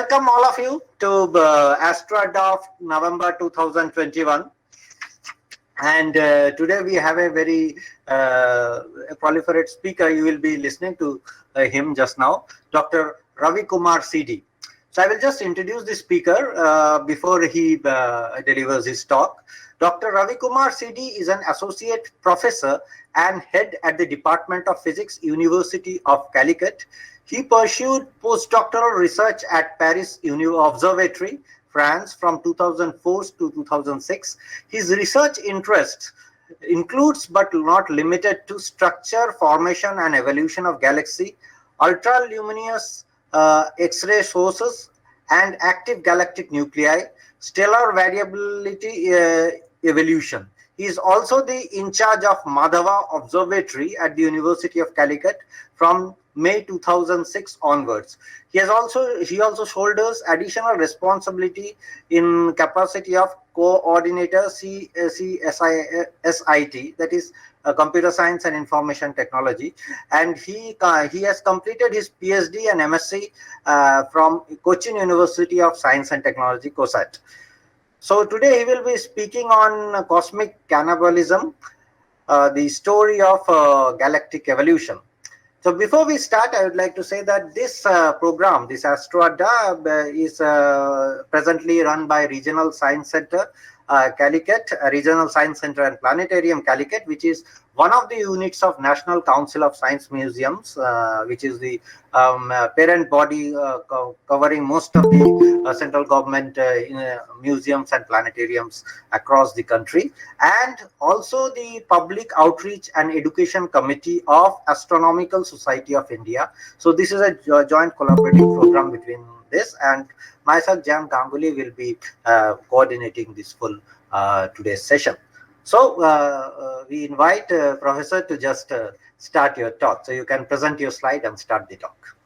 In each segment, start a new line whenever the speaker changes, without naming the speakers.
welcome all of you to AstroAdda of November 2021. And today we have a very proliferate speaker. You will be listening to him just now, Dr. Ravi Kumar CD. So I will just introduce the speaker before he delivers his talk. Dr. Ravi Kumar CD is an associate professor and head at the Department of Physics, University of Calicut. He pursued postdoctoral research at Paris Observatory, France from 2004 to 2006. His research interests includes but not limited to structure, formation and evolution of galaxy, ultraluminous X-ray sources and active galactic nuclei, stellar variability evolution. He is also in charge of Madhava Observatory at the University of Calicut from May 2006 onwards. He also shoulders additional responsibility in capacity of coordinator CSIT, that is Computer Science and Information Technology, and he has completed his PhD and MSc from Cochin University of Science and Technology, COSAT. So today he will be speaking on cosmic cannibalism, the story of galactic evolution. So before we start, I would like to say that this program, this AstroAdda, is presently run by Regional Science Center Calicut, Regional Science Center and Planetarium Calicut, which is one of the units of National Council of Science Museums, which is the parent body covering most of the central government museums and planetariums across the country, and also the Public Outreach and Education Committee of Astronomical Society of India. So this is a joint collaborative program between this, and myself, Jam Ganguly, will be coordinating this full today's session. So we invite Professor to just start your talk. So you can present your slide and start the talk.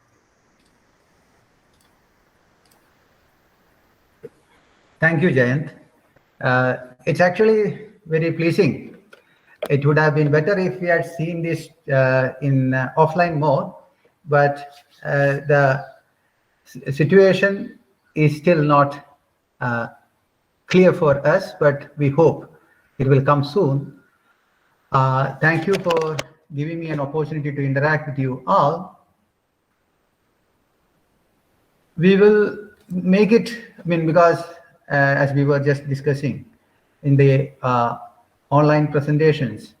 Thank you, Jayant. It's actually very pleasing. It would have been better if we had seen this in offline mode, but the situation is still not clear for us, but we hope it will come soon. Thank you for giving me an opportunity to interact with you all. We will make it, because as we were just discussing in the online presentations,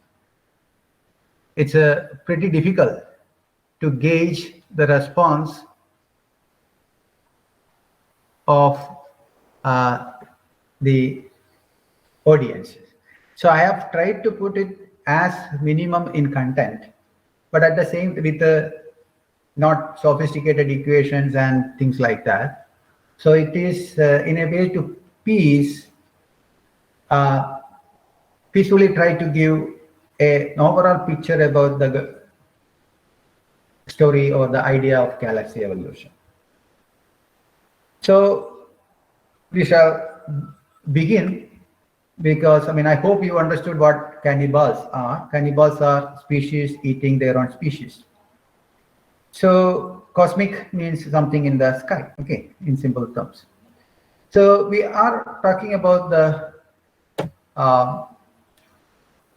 it's pretty difficult to gauge the response of the audience. So I have tried to put it as minimum in content, but at the same with not sophisticated equations and things like that. So it is in a way to peacefully try to give an overall picture about the story or the idea of galaxy evolution. So we shall begin, because I hope you understood what cannibals are. Cannibals are species eating their own species. So cosmic means something in the sky, okay, in simple terms. So we are talking about the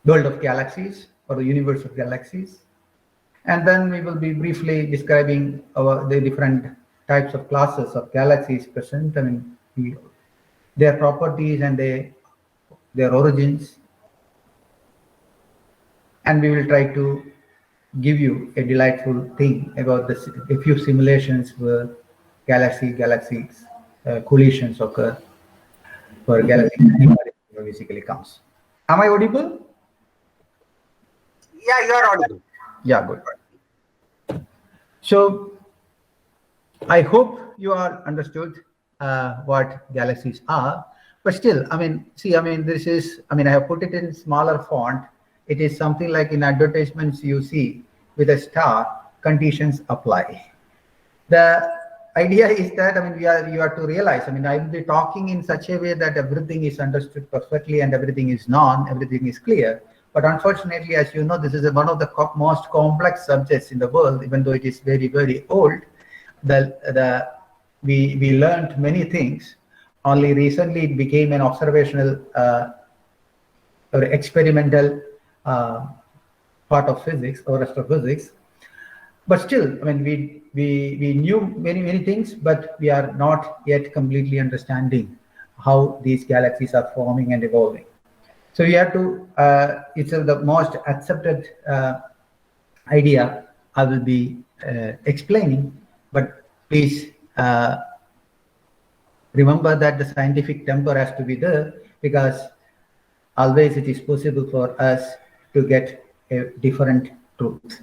world of galaxies, or the universe of galaxies, and then we will be briefly describing the different types of classes of galaxies present, their properties and their origins, and we will try to give you a delightful thing about a few simulations where galaxies collisions occur, where galaxy basically comes. Am I audible?
Yeah, you are audible.
Yeah, good. So I hope you all understood what galaxies are, but still, this is, I have put it in smaller font. It is something like in advertisements you see with a star, conditions apply. The idea is that, you have to realize, I will be talking in such a way that everything is understood perfectly and everything is everything is clear. But unfortunately, as you know, this is one of the most complex subjects in the world, even though it is very, very old. The we learned many things. Only recently it became an observational or experimental part of physics or astrophysics. But still, I mean, we knew many things, but we are not yet completely understanding how these galaxies are forming and evolving. So you have to, it's the most accepted idea I will be explaining, but please remember that the scientific temper has to be there, because always it is possible for us to get a different truth.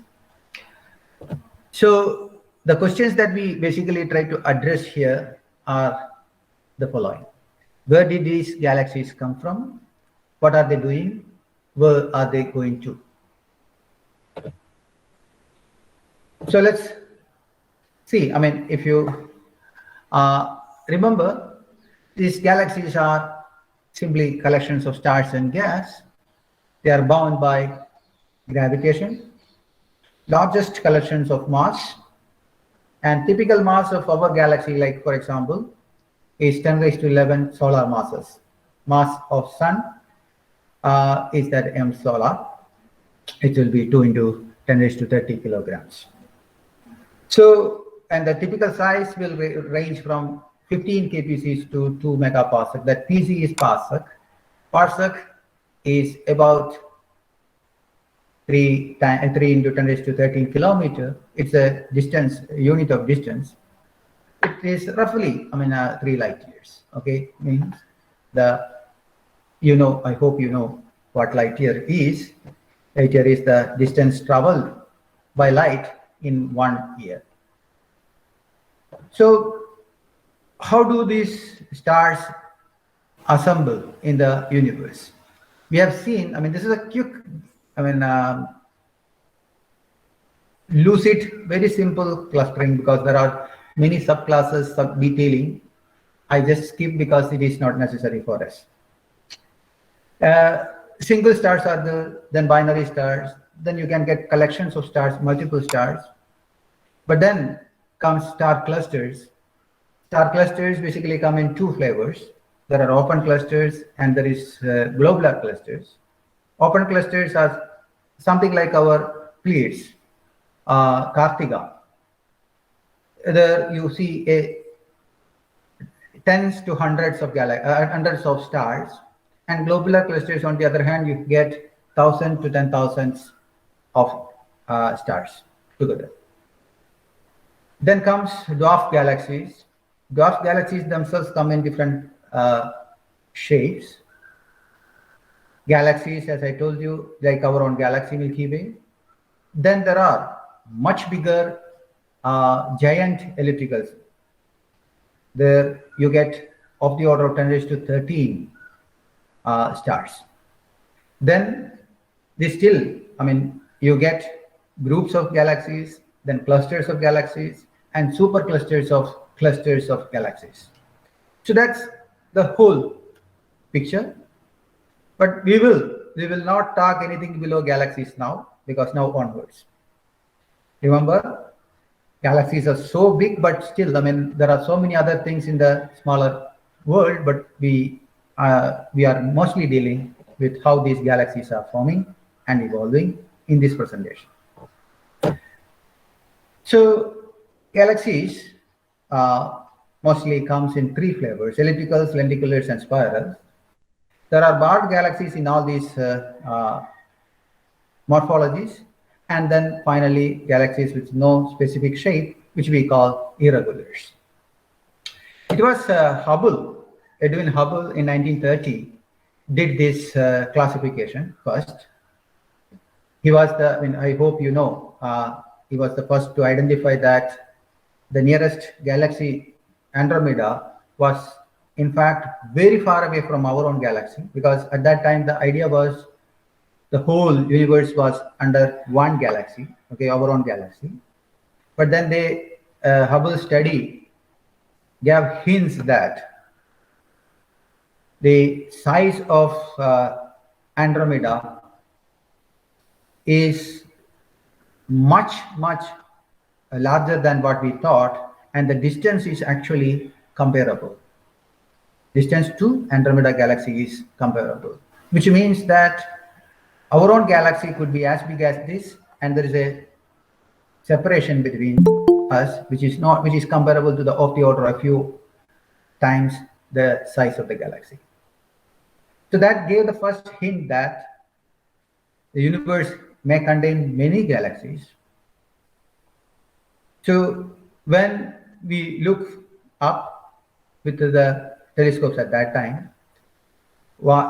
So the questions that we basically try to address here are the following. Where did these galaxies come from? What are they doing? Where are they going to? So let's see. I mean, if you remember, these galaxies are simply collections of stars and gas. They are bound by gravitation, largest collections of mass, and typical mass of our galaxy, like for example, is 10 raised to 11 solar masses. Mass of sun is that m solar. It will be 2 into 10 raised to 30 kilograms. So, and the typical size will range from 15 kpcs to 2 megaparsec. That pc is parsec. Parsec is about 3 into 10 raised to 13 kilometer. It's a distance, unit of distance. It is roughly, 3 light years. Okay, means I hope you know what light year is. Light year is the distance traveled by light in 1 year. So how do these stars assemble in the universe? We have seen, this is a quick, lucid, very simple clustering, because there are many subclasses, sub-detailing. I just skip because it is not necessary for us. Single stars are there, then binary stars, then you can get collections of stars, multiple stars. But then comes star clusters. Star clusters basically come in 2 flavors. There are open clusters and there is globular clusters. Open clusters are something like our Pleiades, Cartiga. There you see tens to hundreds of stars, and globular clusters, on the other hand, you get 1,000 to 10,000s of stars together. Then comes dwarf galaxies. Dwarf galaxies themselves come in different shapes. Galaxies, as I told you, like our own galaxy, Milky Way. Then there are much bigger giant ellipticals. There you get of the order of 10 raised to 13 stars. Then you get groups of galaxies, then clusters of galaxies, and superclusters of clusters of galaxies. So that's the whole picture. But we will not talk anything below galaxies now, because now onwards. Remember, galaxies are so big, but still, there are so many other things in the smaller world, but we are mostly dealing with how these galaxies are forming and evolving in this presentation. So galaxies mostly comes in 3 flavors: ellipticals, lenticulars, and spirals. There are barred galaxies in all these morphologies, and then finally galaxies with no specific shape, which we call irregulars. It was Edwin Hubble in 1930 did this classification first. He was I hope you know, he was the first to identify that the nearest galaxy, Andromeda, was in fact very far away from our own galaxy, because at that time the idea was the whole universe was under one galaxy, okay, our own galaxy. But then Hubble study gave hints that the size of Andromeda is much larger than what we thought, and the distance is actually comparable. Distance to Andromeda galaxy is comparable, which means that our own galaxy could be as big as this, and there is a separation between us, which is comparable to of the order of a few times the size of the galaxy. So that gave the first hint that the universe may contain many galaxies. So when we look up with the telescopes at that time,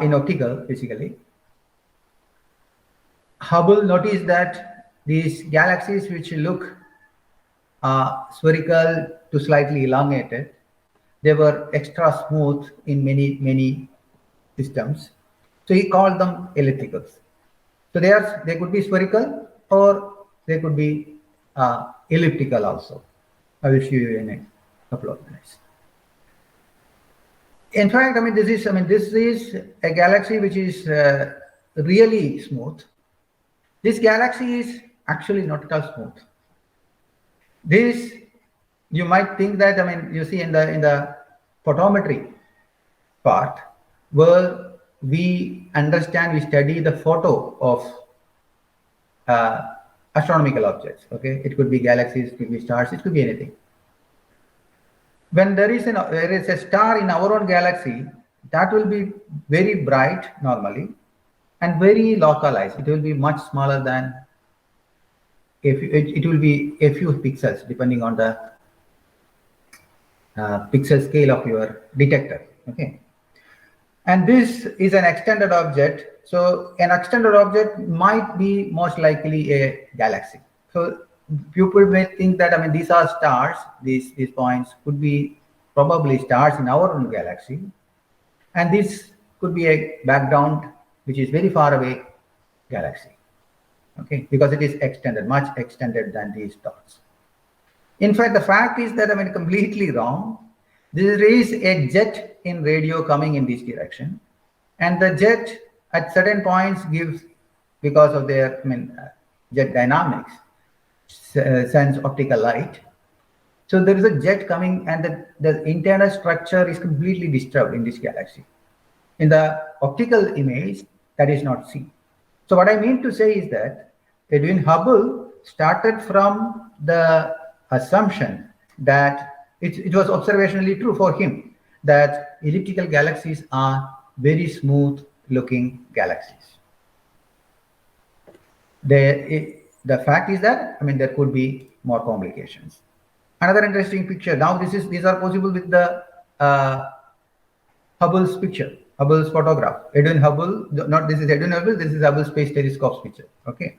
in optical, basically, Hubble noticed that these galaxies which look spherical to slightly elongated, they were extra smooth in many systems. So he called them ellipticals. So they could be spherical or they could be elliptical also. I will show you in a couple of minutes. In fact, this is a galaxy which is really smooth. This galaxy is actually not at all smooth. This, you might think that, you see in the photometry part, where we study the photo of astronomical objects. Okay, it could be galaxies, it could be stars, it could be anything. When there is a star in our own galaxy, that will be very bright normally and very localized. It will be much smaller than, it will be a few pixels depending on the pixel scale of your detector. Okay, and this is an extended object. So an extended object might be most likely a galaxy. So people may think that these are stars. These points could be probably stars in our own galaxy, and this could be a background which is very far away galaxy. Okay, because it is extended, much extended than these dots. In fact, the fact is that completely wrong. There is a jet in radio coming in this direction, and the jet at certain points gives, because of their jet dynamics, sends optical light. So there is a jet coming, and the internal structure is completely disturbed in this galaxy. In the optical image, that is not seen. So what I mean to say is that Edwin Hubble started from the assumption that it was observationally true for him that elliptical galaxies are very smooth looking galaxies. The fact is that there could be more complications. Another interesting picture. Now these are possible with the Hubble's picture, Hubble's photograph. Edwin Hubble, not this is Edwin Hubble, this is Hubble Space Telescope's picture. Okay.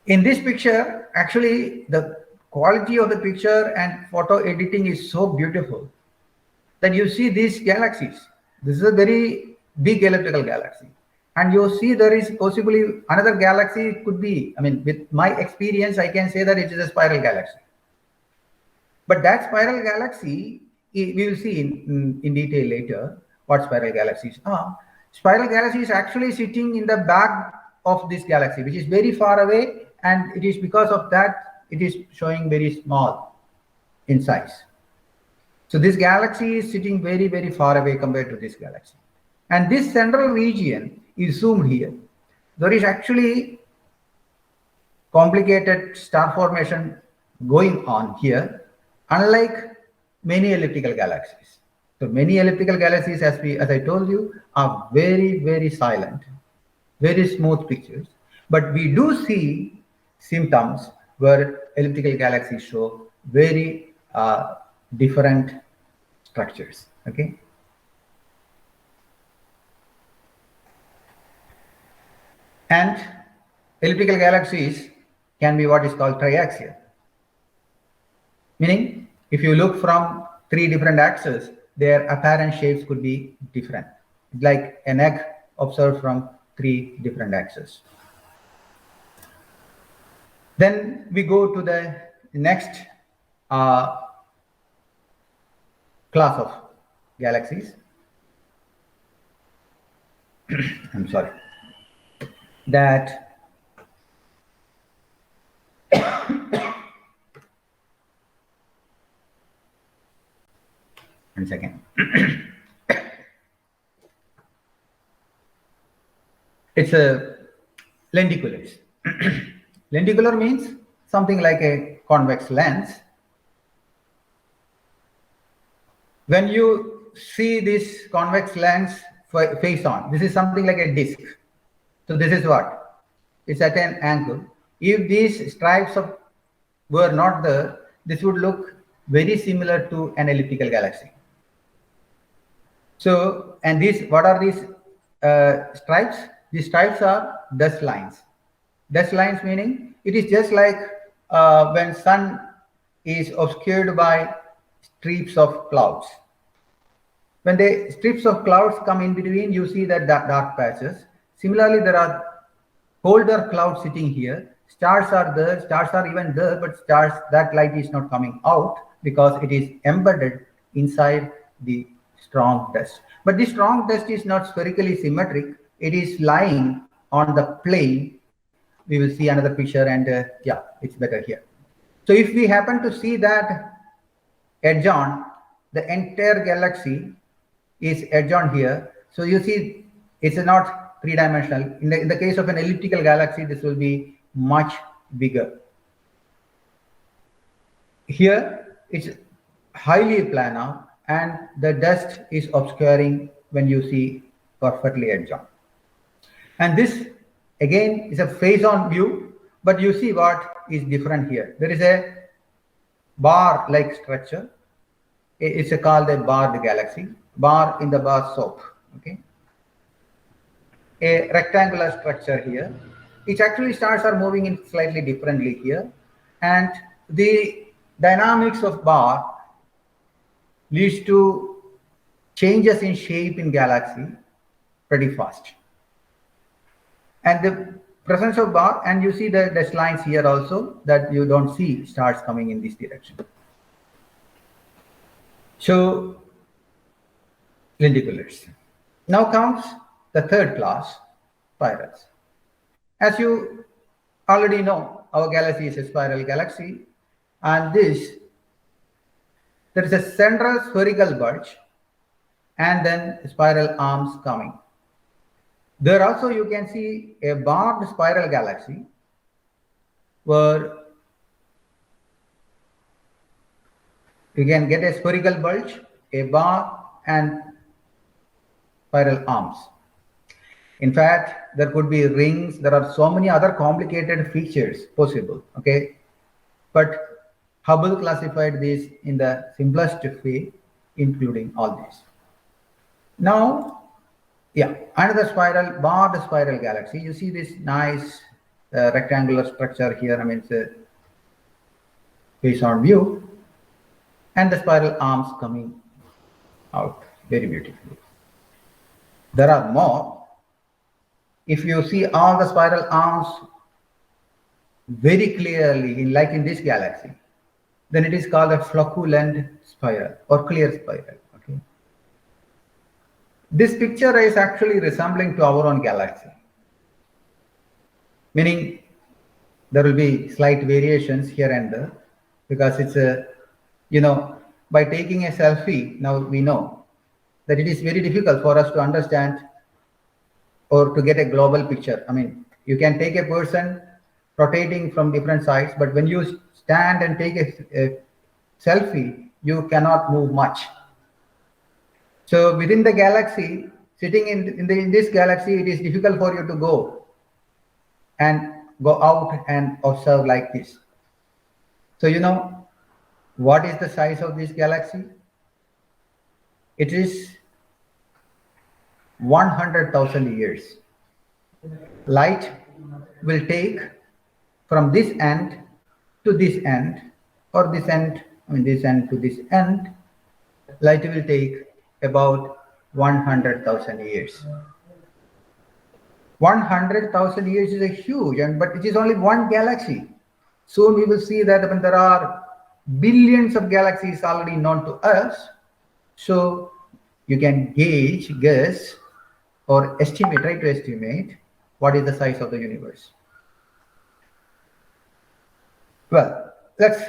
In this picture, actually, the quality of the picture and photo editing is so beautiful that you see these galaxies. This is a very big elliptical galaxy. And you see there is possibly another galaxy. It could be, with my experience, I can say that it is a spiral galaxy. But that spiral galaxy, we will see in detail later what spiral galaxies are. Spiral galaxy is actually sitting in the back of this galaxy, which is very far away, and it is because of that it is showing very small in size. So this galaxy is sitting very, very far away compared to this galaxy. And this central region is zoomed here. There is actually complicated star formation going on here, unlike many elliptical galaxies. So many elliptical galaxies, as I told you, are very, very silent, very smooth pictures. But we do see symptoms where elliptical galaxies show very different structures. Okay. And elliptical galaxies can be what is called triaxial. Meaning, if you look from 3 different axes, their apparent shapes could be different. Like an egg observed from 3 different axes. Then we go to the next class of galaxies. I'm sorry. That 1 second. It's a lenticulars. Lenticular means something like a convex lens. When you see this convex lens face on, this is something like a disc. So this is what? It's at an angle. If these stripes were not there, this would look very similar to an elliptical galaxy. So, and these, what are these stripes? These stripes are dust lines. Dust lines meaning it is just like when sun is obscured by strips of clouds. When the strips of clouds come in between, you see that dark patches. Similarly, there are colder clouds sitting here. Stars are there, stars are even there, but stars, that light is not coming out because it is embedded inside the strong dust. But the strong dust is not spherically symmetric. It is lying on the plane. We will see another picture, and yeah, it's better here. So if we happen to see that edge on, the entire galaxy is edge on here. So you see, it's not three-dimensional. In the case of an elliptical galaxy, this will be much bigger. Here, it's highly planar, and the dust is obscuring when you see perfectly edge on. And this, again, is a face-on view, but you see what is different here. There is a bar-like structure. It's called a barred galaxy. Bar in the bar soap. Okay. A rectangular structure here. It actually stars are moving in slightly differently here, and the dynamics of bar leads to changes in shape in galaxy pretty fast. And the presence of bar, and you see the dust lines here also, that you don't see stars coming in this direction. So lenticulars. Now comes the third class, spirals. As you already know, our galaxy is a spiral galaxy, and there is a central spherical bulge and then spiral arms coming. There also you can see a barred spiral galaxy where you can get a spherical bulge, a bar, and spiral arms. In fact, there could be rings. There are so many other complicated features possible. Okay, but Hubble classified these in the simplest way, including all these. Now, yeah, another spiral, barred spiral galaxy. You see this nice rectangular structure here. I mean, it's a face-on view, and the spiral arms coming out very beautifully. There are more. If you see all the spiral arms very clearly, like in this galaxy, then it is called a flocculent spiral or clear spiral. Okay. This picture is actually resembling to our own galaxy, meaning there will be slight variations here and there because it's a, by taking a selfie, now we know that it is very difficult for us to understand or to get a global picture. I mean, you can take a person rotating from different sides, but when you stand and take a selfie, you cannot move much. So within the galaxy, sitting in this galaxy, it is difficult for you to go out and observe like this. So what is the size of this galaxy? It is 100,000 years. Light will take from this end to this end, or this end, this end to this end. Light will take about 100,000 years. 100,000 years is a huge, but it is only one galaxy. Soon we will see that when there are billions of galaxies already known to us, so you can guess, or try to estimate what is the size of the universe. Well, let's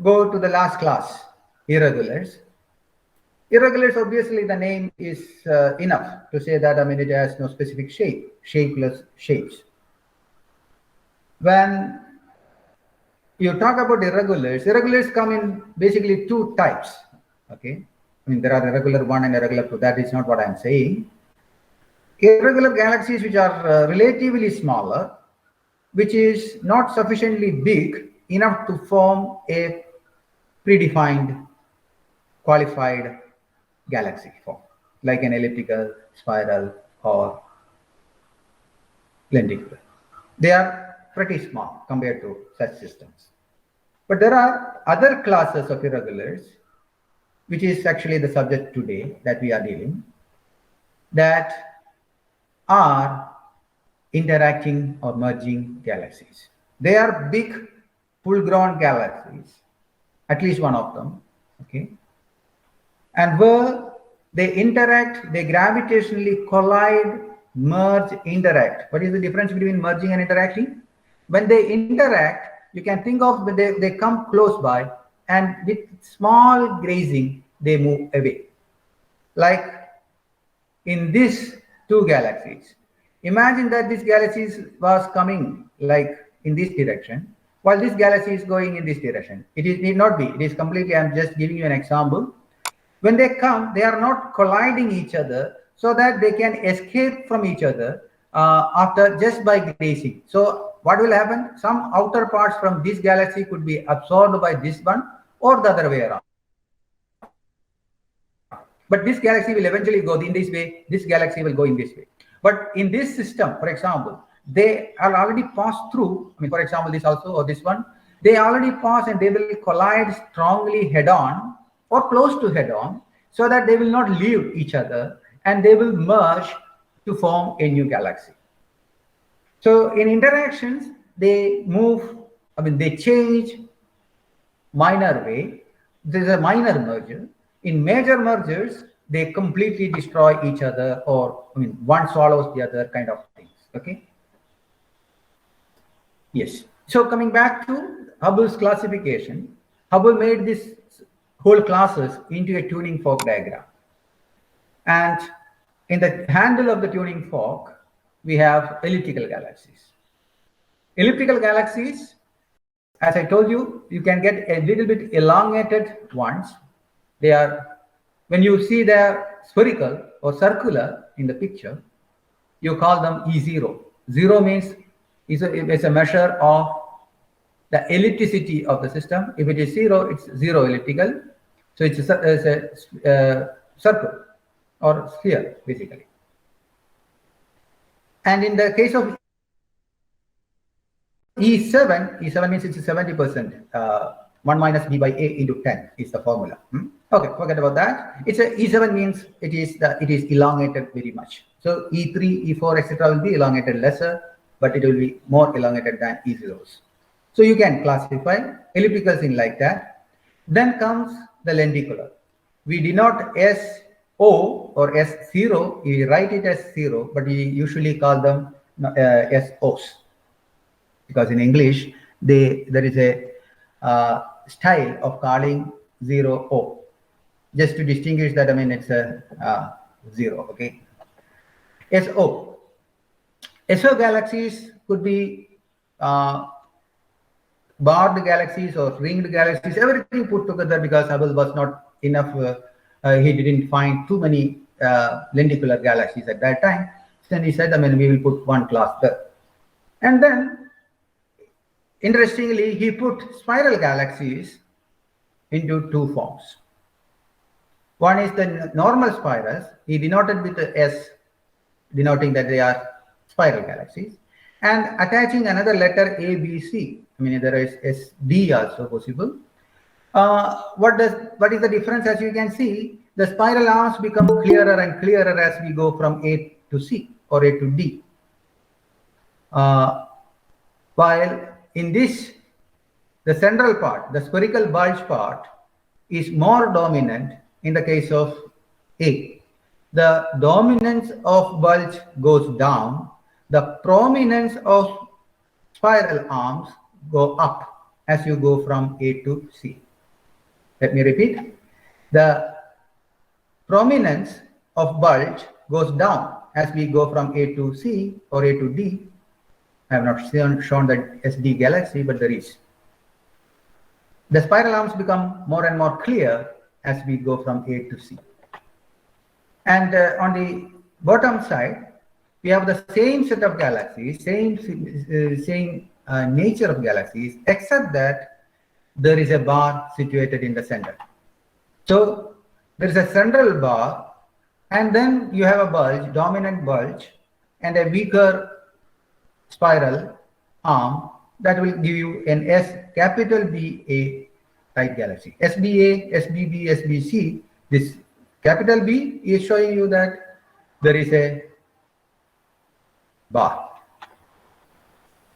go to the last class, irregulars. Irregulars, obviously, the name is enough to say that, I mean, it has no specific shape, shapeless shapes. When you talk about irregulars come in basically two types. Okay, I mean, there are irregular 1 and irregular 2. That is not what I'm saying. Irregular galaxies which are relatively smaller, which is not sufficiently big enough to form a predefined qualified galaxy form, like an elliptical, spiral, or lenticular. They are pretty small compared to such systems. But there are other classes of irregulars, which is actually the subject today that we are dealing, that are interacting or merging galaxies. They are big, full-grown galaxies, at least one of them, okay? And where they interact, they gravitationally collide, merge, interact. What is the difference between merging and interacting? When they interact, you can think of when they come close by, and with small grazing, they move away. Like in these two galaxies. Imagine that this galaxy was coming like in this direction, while this galaxy is going in this direction. It need not be. It is completely, I'm just giving you an example. When they come, they are not colliding each other so that they can escape from each other after just by grazing. So what will happen? Some outer parts from this galaxy could be absorbed by this one or the other way around. But this galaxy will eventually go in this way, this galaxy will go in this way. But in this system, for example, they are already passed through, I mean, for example, this also or this one, they already pass and they will collide strongly head on or close to head on so that they will not leave each other and they will merge to form a new galaxy. So in interactions, they move, I mean, they change minor way. There's a minor merger. In major mergers, they completely destroy each other, or I mean, one swallows the other kind of things. Okay. Yes. So coming back to Hubble's classification, Hubble made this whole classes into a tuning fork diagram. And in the handle of the tuning fork, we have elliptical galaxies. Elliptical galaxies, as I told you, you can get a little bit elongated ones. They are, when you see they're spherical or circular in the picture, you call them E0. 0 means it's a measure of the ellipticity of the system. If it is 0, it's 0 elliptical. So it's a circle or sphere, basically. And in the case of E7 means it's 70%. 1 minus b by a into 10 is the formula. Okay, forget about that. It's a E7 means it is elongated very much. So E3, E4, etc. will be elongated lesser, but it will be more elongated than E0s. So you can classify ellipticals in like that. Then comes the lenticular. We denote SO or S0. We write it as 0, but we usually call them SOs, because in English there is a style of calling 0O, just to distinguish that. I mean, it's a 0. Okay. SO galaxies could be barred galaxies or ringed galaxies, everything put together, because Hubble was not enough. He didn't find too many lenticular galaxies at that time. Then he said, I mean, we will put one class there. And then, interestingly, he put spiral galaxies into two forms. One is the normal spirals. He denoted with the S, denoting that they are spiral galaxies, and attaching another letter A, B, C. I mean, there is S, D also possible. What is the difference? As you can see, the spiral arms become clearer and clearer as we go from A to C or A to D. While in this, the central part, the spherical bulge part, is more dominant in the case of A. The dominance of bulge goes down. The prominence of spiral arms go up as you go from A to C. Let me repeat. The prominence of bulge goes down as we go from A to C or A to D. I have not shown that SD galaxy, but there is. The spiral arms become more and more clear as we go from A to C. And on the bottom side, we have the same set of galaxies, same nature of galaxies, except that there is a bar situated in the center. So there is a central bar, and then you have a bulge, dominant bulge, and a weaker spiral arm that will give you an capital BA type galaxy. SBA, SBB, SBC. This capital B is showing you that there is a bar.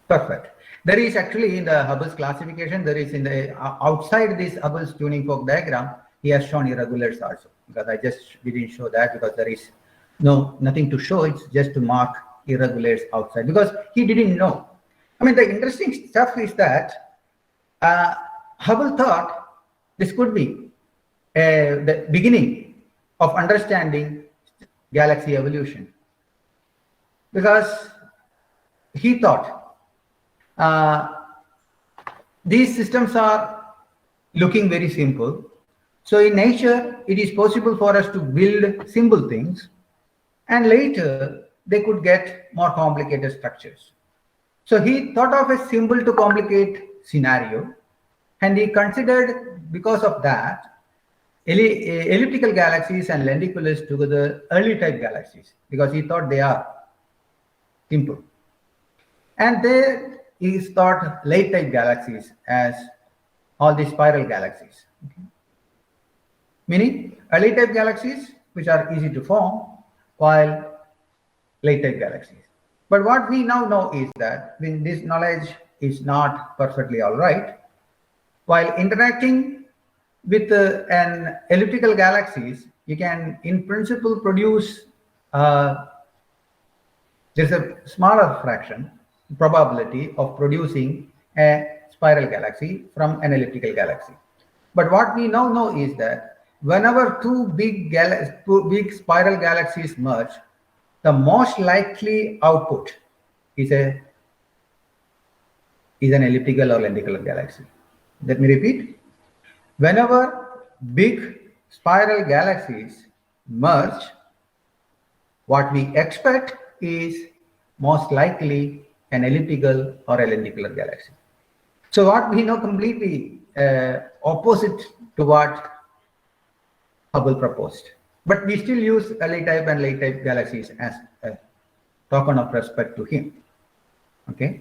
Perfect. There is actually in the Hubble's classification, there is in the outside this Hubble's tuning fork diagram, he has shown irregulars also, because I just didn't show that because there is nothing to show. It's just to mark irregulars outside because he didn't know. I mean, the interesting stuff is that Hubble thought this could be the beginning of understanding galaxy evolution, because he thought these systems are looking very simple. So in nature, it is possible for us to build simple things, and later they could get more complicated structures. So he thought of a simple to complicate scenario, and he considered, because of that, elliptical galaxies and lenticulars together early type galaxies, because he thought they are simple. And there is thought late type galaxies as all the spiral galaxies. Okay. Meaning early type galaxies which are easy to form, while late type galaxies. But what we now know is that when this knowledge is not perfectly all right, while interacting with an elliptical galaxies, you can in principle produce there's a smaller fraction probability of producing a spiral galaxy from an elliptical galaxy. But what we now know is that whenever two big spiral galaxies merge, the most likely output is an elliptical or lenticular galaxy. Let me repeat. Whenever big spiral galaxies merge, what we expect is most likely an elliptical or a lenticular galaxy. So what we know completely opposite to what Hubble proposed. But we still use early type and late type galaxies as a token of respect to him. Okay.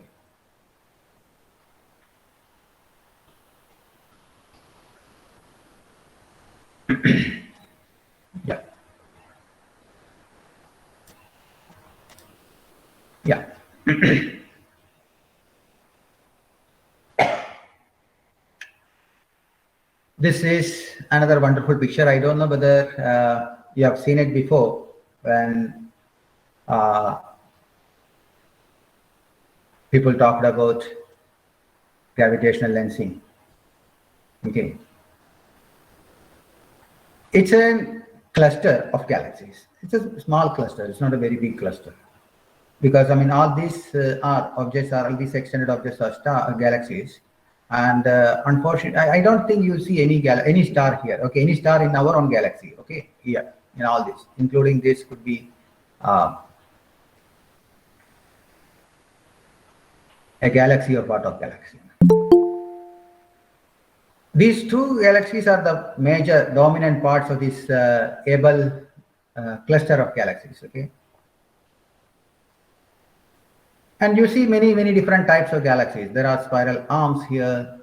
Yeah. Yeah. This is another wonderful picture. I don't know whether you have seen it before when people talked about gravitational lensing. Okay. It's a cluster of galaxies. It's a small cluster. It's not a very big cluster. Because I mean, all these all these extended objects are galaxies. And unfortunately, I don't think you see any star here. Okay, any star in our own galaxy. Okay, here in all this, including this could be a galaxy or part of galaxy. These two galaxies are the major dominant parts of this Abel cluster of galaxies. Okay. And you see many different types of galaxies. There are spiral arms here.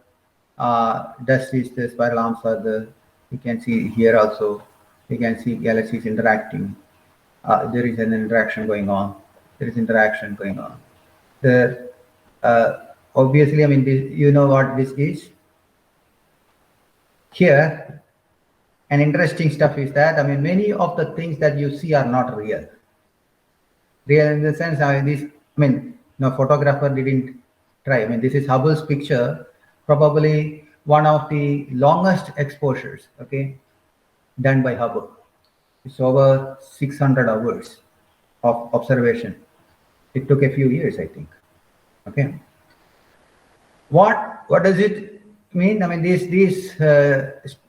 Dust is the spiral arms are the. You can see here also. You can see galaxies interacting. There is an interaction going on. There is interaction going on. There, obviously, I mean, you know what this is. Here, an interesting stuff is that I mean, many of the things that you see are not real. Real in the sense, no photographer didn't try. I mean, this is Hubble's picture, probably one of the longest exposures, okay, done by Hubble. It's over 600 hours of observation. It took a few years, I think. Okay. What does it mean? I mean, these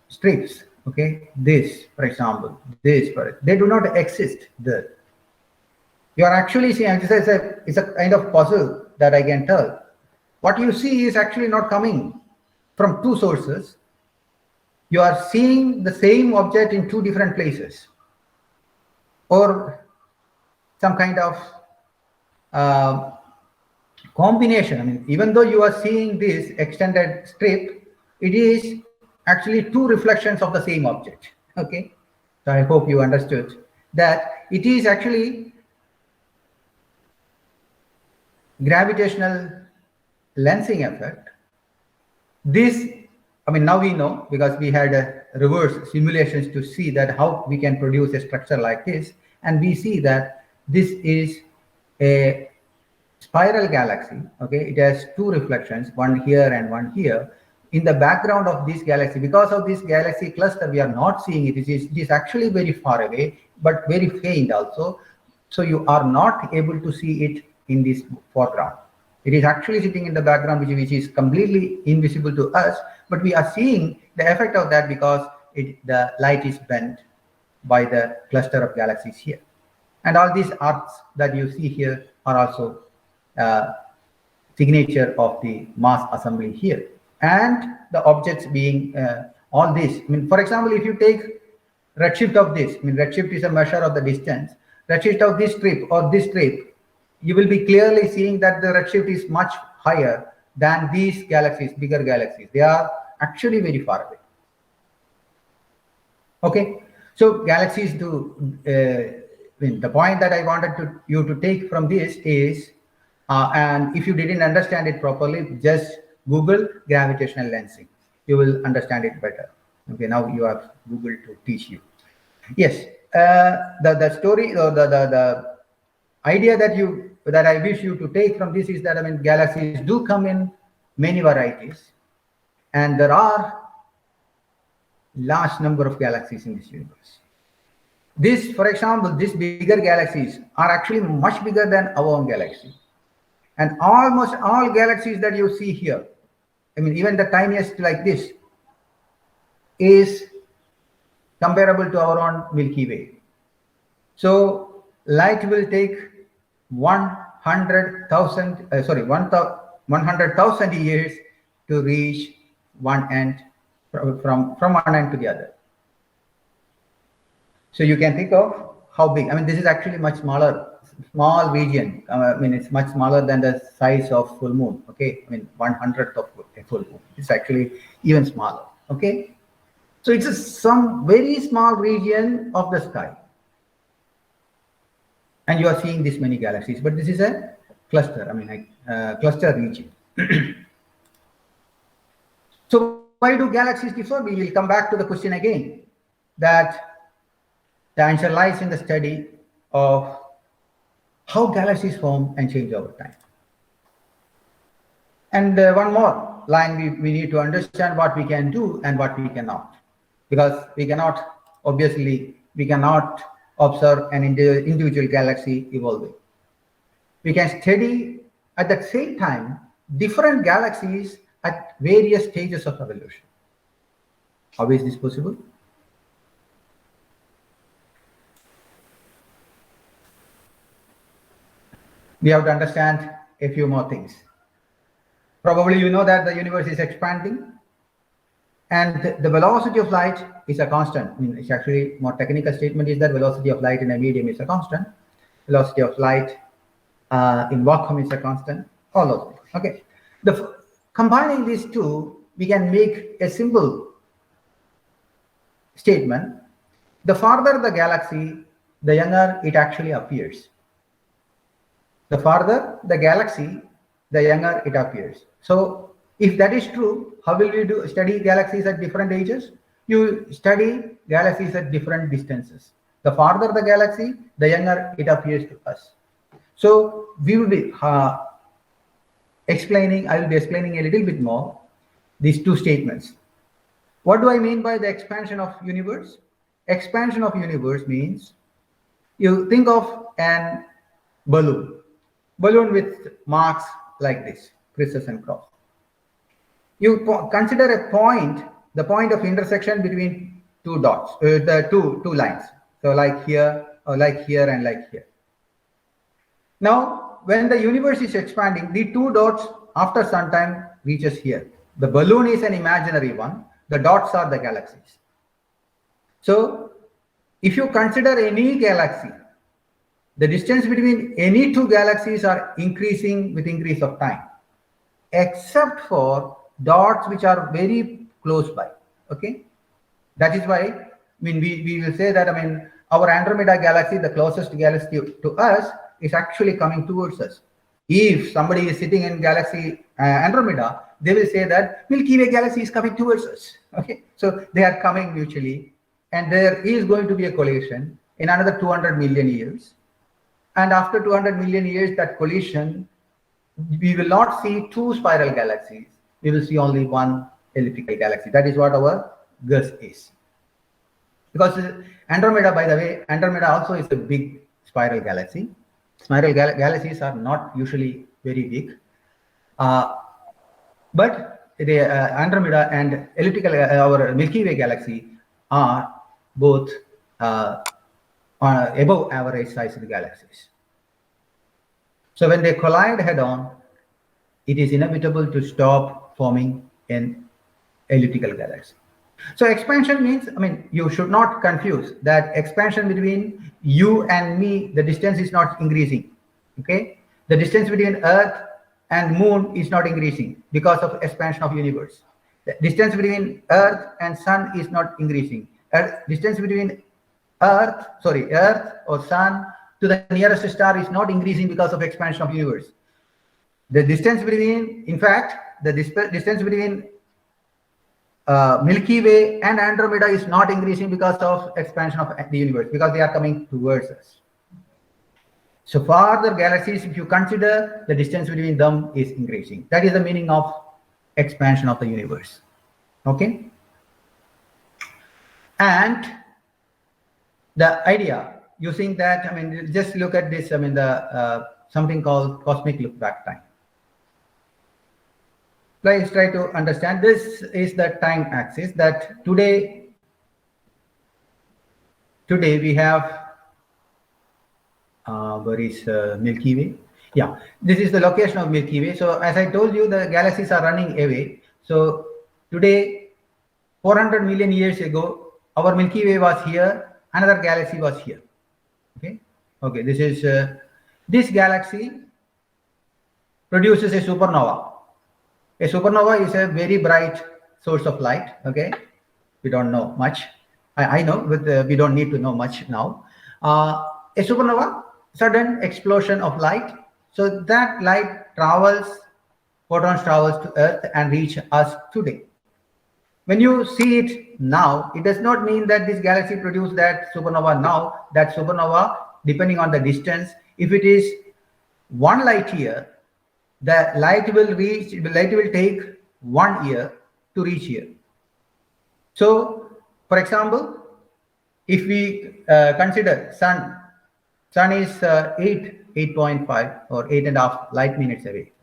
strips, okay, this, for example, this, they do not exist there. You are actually seeing, it's a kind of puzzle that I can tell. What you see is actually not coming from two sources. You are seeing the same object in two different places, or some kind of combination. I mean, even though you are seeing this extended strip, it is actually two reflections of the same object. Okay, so I hope you understood that it is actually gravitational lensing effect. This, I mean, now we know, because we had reverse simulations to see that how we can produce a structure like this, and we see that this is a spiral galaxy. Okay, it has two reflections, one here and one here. In the background of this galaxy, because of this galaxy cluster, we are not seeing it. It is actually very far away, but very faint also. So you are not able to see it in this foreground. It is actually sitting in the background, which is completely invisible to us, but we are seeing the effect of that because the light is bent by the cluster of galaxies here. And all these arcs that you see here are also signature of the mass assembly here. And the objects being all this. I mean, for example, if you take redshift of this, I mean, redshift is a measure of the distance. Redshift of this strip or this strip, you will be clearly seeing that the redshift is much higher than these galaxies, bigger galaxies. They are actually very far away. Okay, so galaxies do. The point that I wanted you to take from this is, and if you didn't understand it properly, just Google gravitational lensing. You will understand it better. Okay, now you have Google to teach you. Yes, the story or the idea that I wish you to take from this is that, I mean, galaxies do come in many varieties, and there are large number of galaxies in this universe. This, for example, these bigger galaxies are actually much bigger than our own galaxy. And almost all galaxies that you see here, I mean, even the tiniest like this, is comparable to our own Milky Way. So light will take 100,000 years to reach one end, from one end to the other. So you can think of how big. I mean, this is actually much smaller, small region. I mean, it's much smaller than the size of full moon. Okay, I mean, 1/100th of a full moon. It's actually even smaller. Okay, so it's some very small region of the sky, and you are seeing this many galaxies. But this is a cluster. I mean, cluster region. So why do galaxies differ? We will come back to the question again. That the answer lies in the study of how galaxies form and change over time. And one more line, we need to understand what we can do and what we cannot. Because we cannot observe an individual galaxy evolving. We can study at the same time different galaxies at various stages of evolution. How is this possible? We have to understand a few more things. Probably you know that the universe is expanding, and the velocity of light is a constant. I mean, it's actually more technical statement is that velocity of light in a medium is a constant. Velocity of light in vacuum is a constant. All of things. Okay. Combining these two, we can make a simple statement. The farther the galaxy, the younger it actually appears. The farther the galaxy, the younger it appears. So if that is true, how will you study galaxies at different ages? You study galaxies at different distances. The farther the galaxy, the younger it appears to us. So we will be I will be explaining a little bit more these two statements. What do I mean by the expansion of universe? expansion of universe means you think of an balloon with marks like this, crisis and cross. You consider a point, the point of intersection between two dots, the two lines. So like here, or like here, and like here. Now, when the universe is expanding, the two dots after some time reaches here. The balloon is an imaginary one. The dots are the galaxies. So, if you consider any galaxy, the distance between any two galaxies are increasing with increase of time, except for dots which are very close by. Okay, that is why we will say that our Andromeda galaxy, the closest galaxy to us, is actually coming towards us. If somebody is sitting in galaxy Andromeda, they will say that Milky Way galaxy is coming towards us. Okay, so they are coming mutually, and there is going to be a collision in another 200 million years. And after 200 million years, that collision, we will not see two spiral galaxies. We will see only one elliptical galaxy. That is what our guess is. Because Andromeda, by the way, Andromeda also is a big spiral galaxy. Spiral galaxies are not usually very big. But the Andromeda and elliptical, our Milky Way galaxy, are both above average sized galaxies. So when they collide head on, it is inevitable to stop forming an elliptical galaxy. So expansion means, you should not confuse that expansion between you and me, the distance is not increasing. Okay, the distance between Earth and Moon is not increasing because of expansion of universe. The distance between Earth and Sun is not increasing. Distance between Earth or Sun to the nearest star is not increasing because of expansion of universe. The distance between, in fact, the distance between Milky Way and Andromeda is not increasing because of expansion of the universe, because they are coming towards us. So farther galaxies, if you consider, the distance between them is increasing. That is the meaning of expansion of the universe. Okay? And the idea, using that, just look at this, something called cosmic look back time. Let's try to understand. This is the time axis that today we have, where is Milky Way? Yeah, this is the location of Milky Way. So as I told you, the galaxies are running away. So today, 400 million years ago, our Milky Way was here, another galaxy was here. Okay, this is this galaxy produces a supernova. A supernova is a very bright source of light. Okay, we don't know much. I know, but we don't need to know much now. A supernova, sudden explosion of light. So that light photons travels to Earth and reach us today. When you see it now, it does not mean that this galaxy produced that supernova now. That supernova, depending on the distance, if it is 1 light year, the light will take 1 year to reach here. So, for example, if we consider sun is 8.5 or 8.5 light minutes away.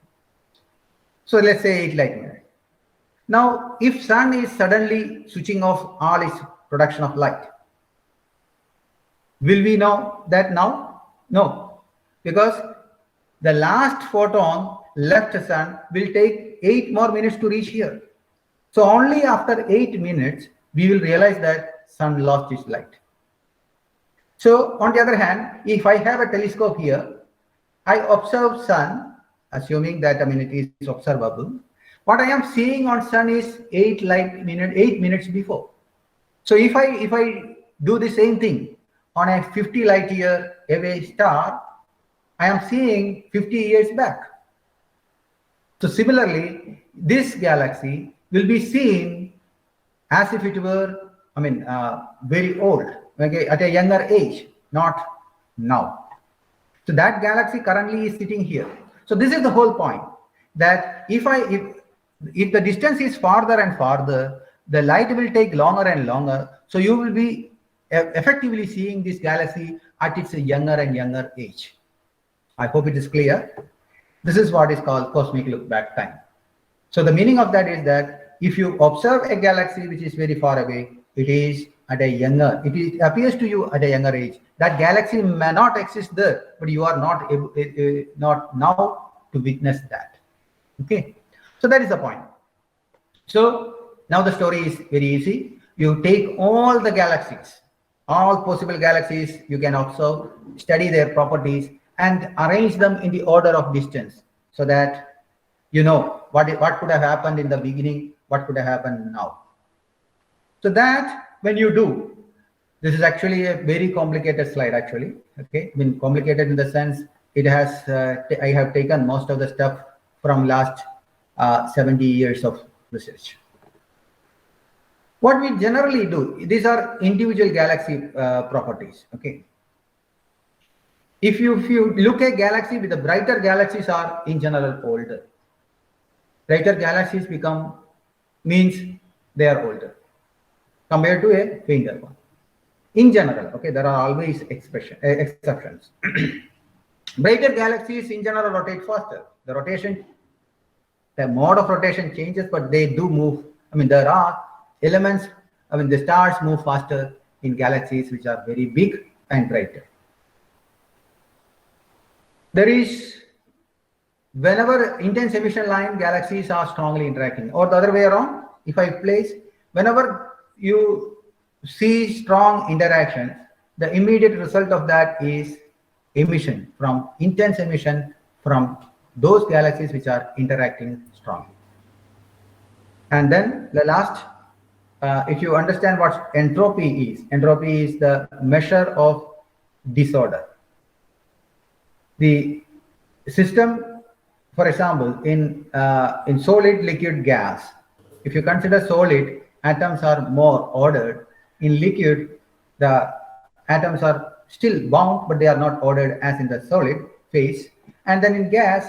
So let's say 8 light minutes. Now, if sun is suddenly switching off all its production of light, will we know that now? No, because the last photon left the sun will take 8 more minutes to reach here. So only after 8 minutes, we will realize that sun lost its light. So on the other hand, if I have a telescope here, I observe sun, assuming that it is observable. What I am seeing on sun is 8 minutes before. So if I do the same thing on a 50 light year away star, I am seeing 50 years back. So similarly, this galaxy will be seen as if it were, very old, okay, at a younger age, not now. So that galaxy currently is sitting here. So this is the whole point, that if the distance is farther and farther, the light will take longer and longer. So you will be effectively seeing this galaxy at its younger and younger age. I hope it is clear. This is what is called cosmic look back time. So the meaning of that is that if you observe a galaxy which is very far away, it is at a younger, it appears to you at a younger age. That galaxy may not exist there, but you are not able, not now to witness that. Okay, so that is the point. So now the story is very easy. You take all the galaxies, all possible galaxies you can observe, study their properties, and arrange them in the order of distance so that you know what could have happened in the beginning, what could have happened now. So that when you do, this is actually a very complicated slide actually. Okay, I mean complicated in the sense it has, I have taken most of the stuff from last 70 years of research. What we generally do, these are individual galaxy properties. Okay. If you look at galaxy, with the brighter galaxies are in general older. Brighter galaxies means they are older compared to a fainter one. In general, okay, there are always exceptions. Brighter galaxies in general rotate faster. The mode of rotation changes, but they do move. I mean, there are elements, I mean, the stars move faster in galaxies which are very big and brighter. There is, whenever intense emission line, galaxies are strongly interacting, or the other way around, if I place, whenever you see strong interactions, the immediate result of that is emission from intense emission from those galaxies which are interacting strongly. And then the last, if you understand what entropy is the measure of disorder. The system, for example, in solid, liquid, gas, if you consider solid, atoms are more ordered. In liquid, the atoms are still bound, but they are not ordered as in the solid phase. And then in gas,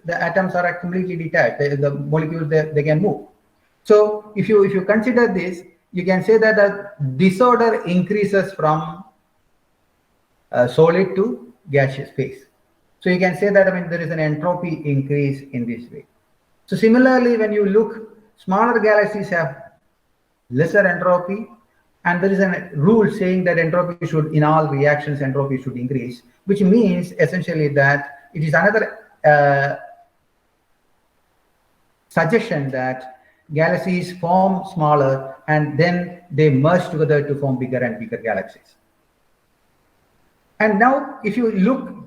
the atoms are completely detached. The molecules, they can move. So if you consider this, you can say that the disorder increases from solid to gaseous phase. So you can say that, I mean, there is an entropy increase in this way. So similarly, when you look, smaller galaxies have lesser entropy, and there is a rule saying that entropy should, in all reactions, entropy should increase, which means essentially that it is another suggestion that galaxies form smaller and then they merge together to form bigger and bigger galaxies. And now if you look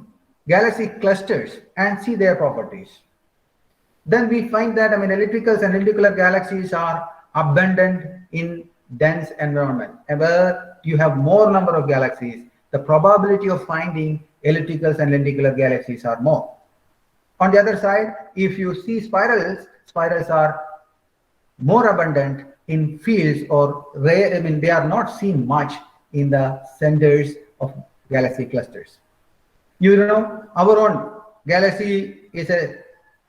galaxy clusters and see their properties, then we find that, I mean, ellipticals and lenticular galaxies are abundant in dense environment. And where you have more number of galaxies, the probability of finding ellipticals and lenticular galaxies are more. On the other side, if you see spirals are more abundant in fields or rare, I mean, they are not seen much in the centers of galaxy clusters. You know, our own galaxy is a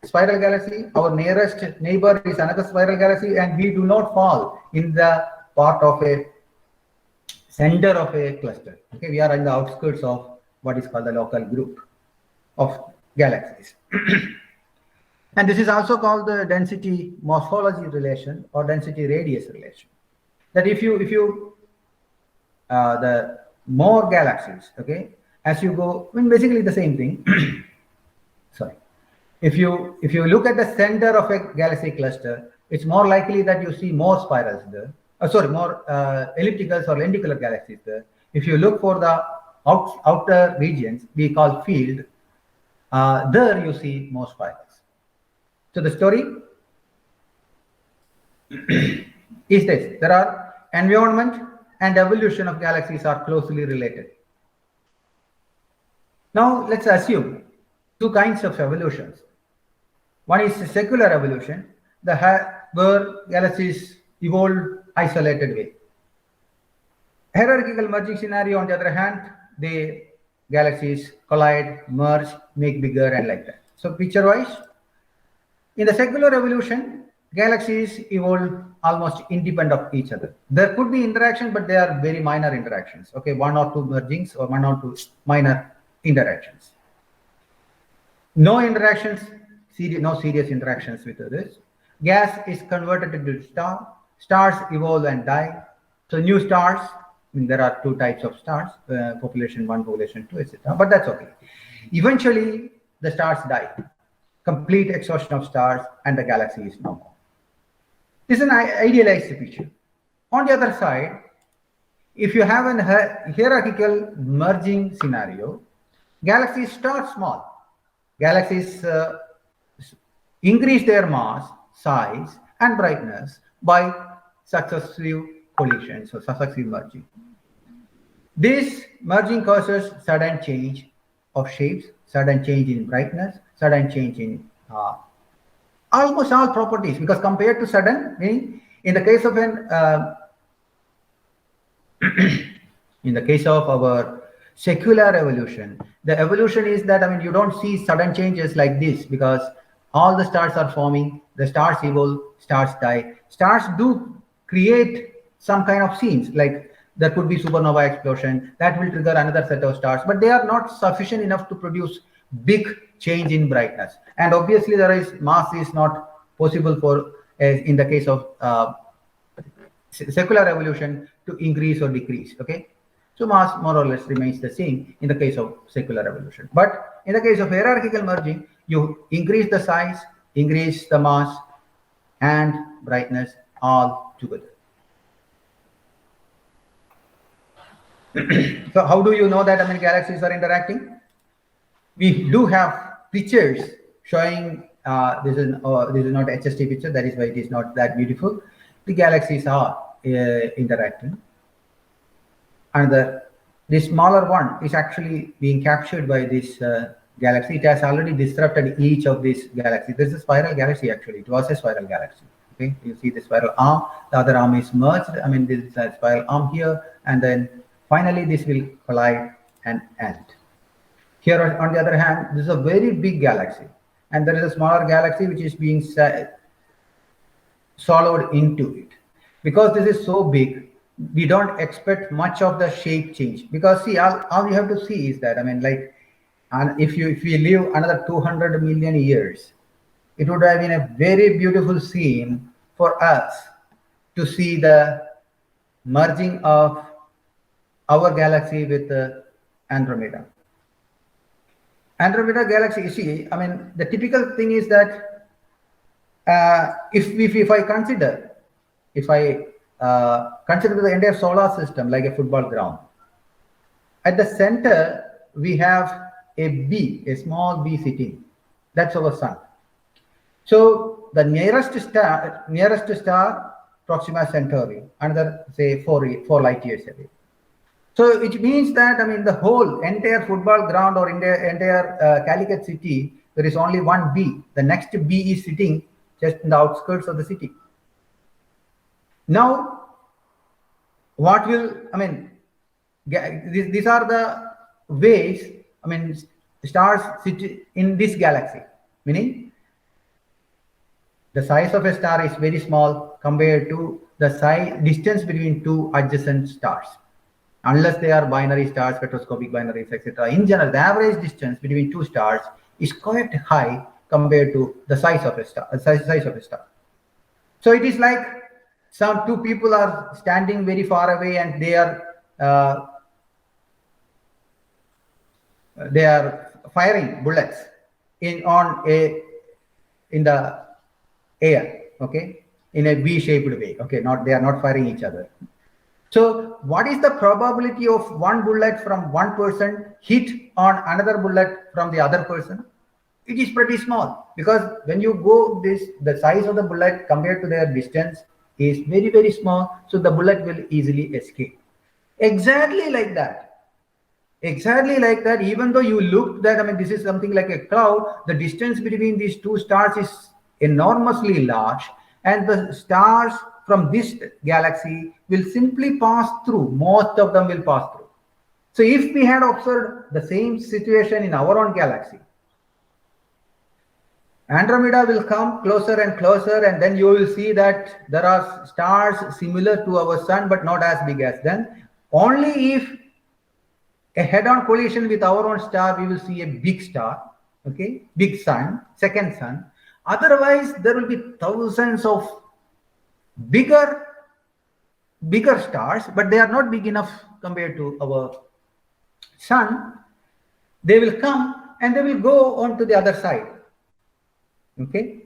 spiral galaxy. Our nearest neighbor is another spiral galaxy, and we do not fall in the part of a center of a cluster. Okay, we are in the outskirts of what is called the local group of galaxies. And this is also called the density morphology relation or density radius relation. That if you the more galaxies, okay, as you go, I mean, basically the same thing. Sorry. If you look at the center of a galaxy cluster, it's more likely that you see more spirals there. More ellipticals or lenticular galaxies there. If you look for the outer regions we call field, there you see more spirals. So the story is this: there are environment and evolution of galaxies are closely related. Now let's assume two kinds of evolutions. One is a secular evolution, where galaxies evolved isolated way. Hierarchical merging scenario, on the other hand, the galaxies collide, merge, make bigger, and like that. So picture-wise, in the secular evolution, galaxies evolve almost independent of each other. There could be interaction, but they are very minor interactions. Okay, one or two mergings or one or two minor interactions. No interactions, no serious interactions with others. Gas is converted into star. Stars evolve and die. So new stars, I mean, there are two types of stars, population 1, population 2, etc. But that's okay. Eventually, the stars die. Complete exhaustion of stars and the galaxy is no more. This is an idealized picture. On the other side, if you have a hierarchical merging scenario, galaxies start small. Galaxies increase their mass, size, and brightness by successive collisions or successive merging. This merging causes sudden change of shapes, sudden change in brightness, sudden change in almost all properties, because compared to sudden, meaning in the case of an in the case of our secular evolution, the evolution is that, I mean, you don't see sudden changes like this because all the stars are forming, the stars evolve, stars die. Stars do create some kind of scenes, like there could be supernova explosion that will trigger another set of stars, but they are not sufficient enough to produce big change in brightness. And obviously there is mass is not possible for, as in the case of secular evolution, to increase or decrease. Okay, so mass more or less remains the same in the case of secular evolution. But in the case of hierarchical merging, you increase the size, increase the mass and brightness all together. So how do you know that, I mean, galaxies are interacting? We do have pictures showing this is not HST picture, that is why it is not that beautiful. The galaxies are interacting, and the smaller one is actually being captured by this galaxy. It has already disrupted each of these galaxies. This is a spiral galaxy actually. It was a spiral galaxy. Okay, you see the spiral arm, the other arm is merged. I mean, this is a spiral arm here, and then finally this will collide and end. Here on the other hand, this is a very big galaxy, and there is a smaller galaxy which is being swallowed into it. Because this is so big, we don't expect much of the shape change, because see, all you have to see is that, I mean, like, and if we live another 200 million years, it would have been a very beautiful scene for us to see the merging of our galaxy with Andromeda. Andromeda galaxy, you see, I mean, the typical thing is that if I consider the entire solar system like a football ground, at the center we have a small bee sitting. That's our sun. So the nearest star, Proxima Centauri, another say 4 light years away. So it means that, I mean, the whole entire football ground or entire Calicut city, there is only one bee. The next bee is sitting just in the outskirts of the city. Now, what will, I mean, these are the ways, I mean, stars sit in this galaxy, meaning the size of a star is very small compared to the distance between two adjacent stars. Unless they are binary stars, spectroscopic binaries, etc. In general, the average distance between two stars is quite high compared to the size of a star. So it is like some two people are standing very far away and they are firing bullets in the air, okay, in a V-shaped way. Okay, they are not firing each other. So what is the probability of one bullet from one person hit on another bullet from the other person? It is pretty small, because when you go the size of the bullet compared to their distance is very, very small. So the bullet will easily escape. Exactly like that, even though you look that, I mean, this is something like a cloud, the distance between these two stars is enormously large, and the stars from this galaxy will simply pass through. Most of them will pass through. So if we had observed the same situation in our own galaxy, Andromeda will come closer and closer, and then you will see that there are stars similar to our sun, but not as big as them. Only if a head-on collision with our own star, we will see a big star, okay, big sun, second sun. Otherwise, there will be thousands of bigger stars, but they are not big enough compared to our sun. They will come and they will go on to the other side, okay,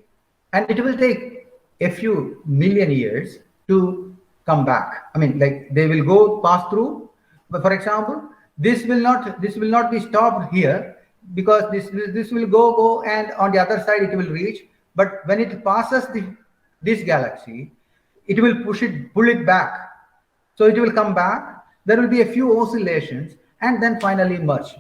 and it will take a few million years to come back. I mean, like they will go pass through, but for example, this will not be stopped here, because this will go and on the other side it will reach. But when it passes this galaxy, it will pull it back. So it will come back. There will be a few oscillations and then finally merge.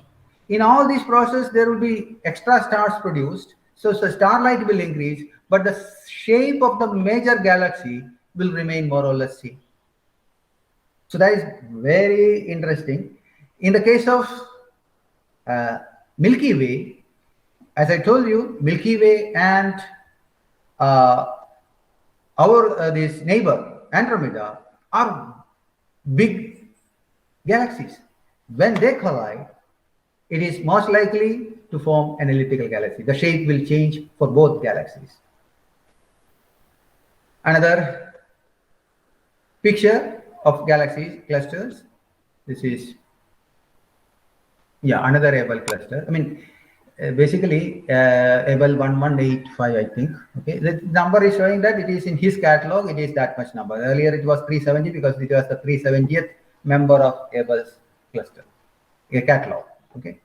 In all this process, there will be extra stars produced. So starlight will increase, but the shape of the major galaxy will remain more or less same. So that is very interesting. In the case of Milky Way, as I told you, Milky Way and this neighbor Andromeda are big galaxies. When they collide, it is most likely to form an elliptical galaxy. The shape will change for both galaxies. Another picture of galaxies clusters. This is another Abel cluster. I mean, basically Abel 1185, I think. Okay, the number is showing that it is in his catalog. It is that much number. Earlier it was 370 because it was the 370th member of Abel's cluster, a catalog. Okay,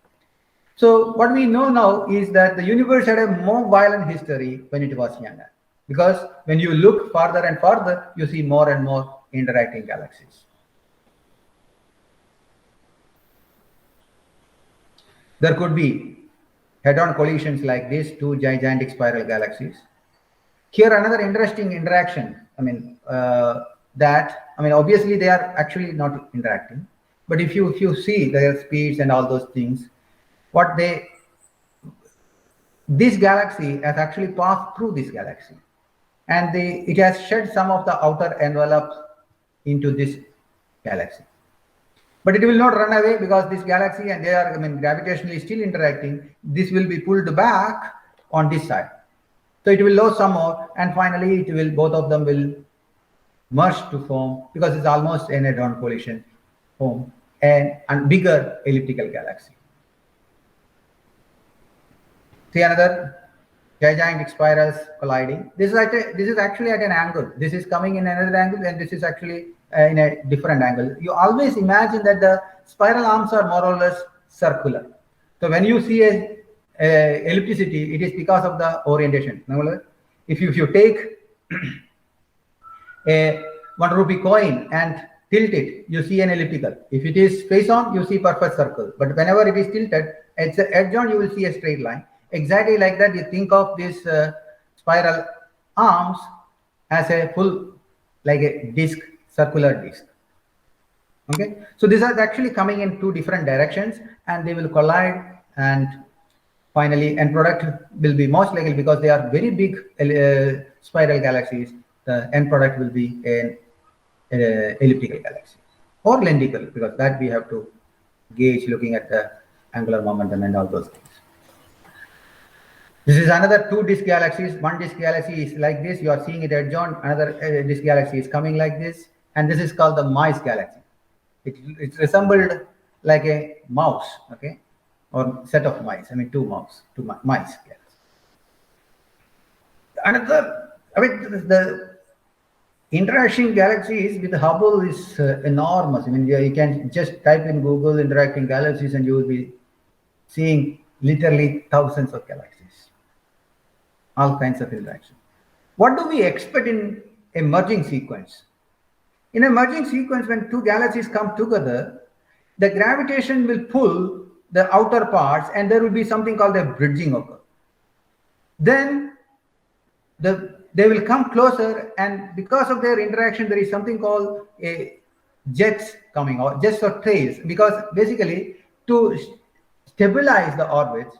so what we know now is that the universe had a more violent history when it was younger, because when you look farther and farther, you see more and more interacting galaxies. There could be head-on collisions like this, two gigantic spiral galaxies. Here, another interesting interaction. Obviously they are actually not interacting, but if you see their speeds and all those things, this galaxy has actually passed through this galaxy, and it has shed some of the outer envelope into this galaxy. But it will not run away, because this galaxy and they are gravitationally still interacting. This will be pulled back on this side. So it will lose some more, and finally both of them will merge to form, because it's almost an head-on collision, form a bigger elliptical galaxy. See another gigantic spirals colliding. This is actually at an angle. This is coming in another angle, and this is actually in a different angle. You always imagine that the spiral arms are more or less circular. So when you see a ellipticity, it is because of the orientation. If you take a 1 rupee coin and tilt it, you see an elliptical. If it is face on, you see perfect circle. But whenever it is tilted, it's an edge on, you will see a straight line. Exactly like that, you think of this spiral arms as a like a disc, circular disc. Okay, so these are actually coming in two different directions, and they will collide, and finally end product will be most likely, because they are very big spiral galaxies, the end product will be an elliptical galaxy or lenticular, because that we have to gauge looking at the angular momentum and all those things. This is another two disk galaxies. One disk galaxy is like this, you are seeing it edge on. Another disk galaxy is coming like this, and this is called the mice galaxy. It's resembled like a mouse, okay, or set of mice. two mice galaxies. Another, the interaction galaxies with Hubble is enormous. You can just type in Google interacting galaxies, and you will be seeing literally thousands of galaxies. All kinds of interaction. What do we expect in a merging sequence? In a merging sequence, when two galaxies come together, the gravitation will pull the outer parts, and there will be something called a bridging occur. Then they will come closer, and because of their interaction, there is something called a jets coming, or jets or trails, because basically to stabilize the orbits,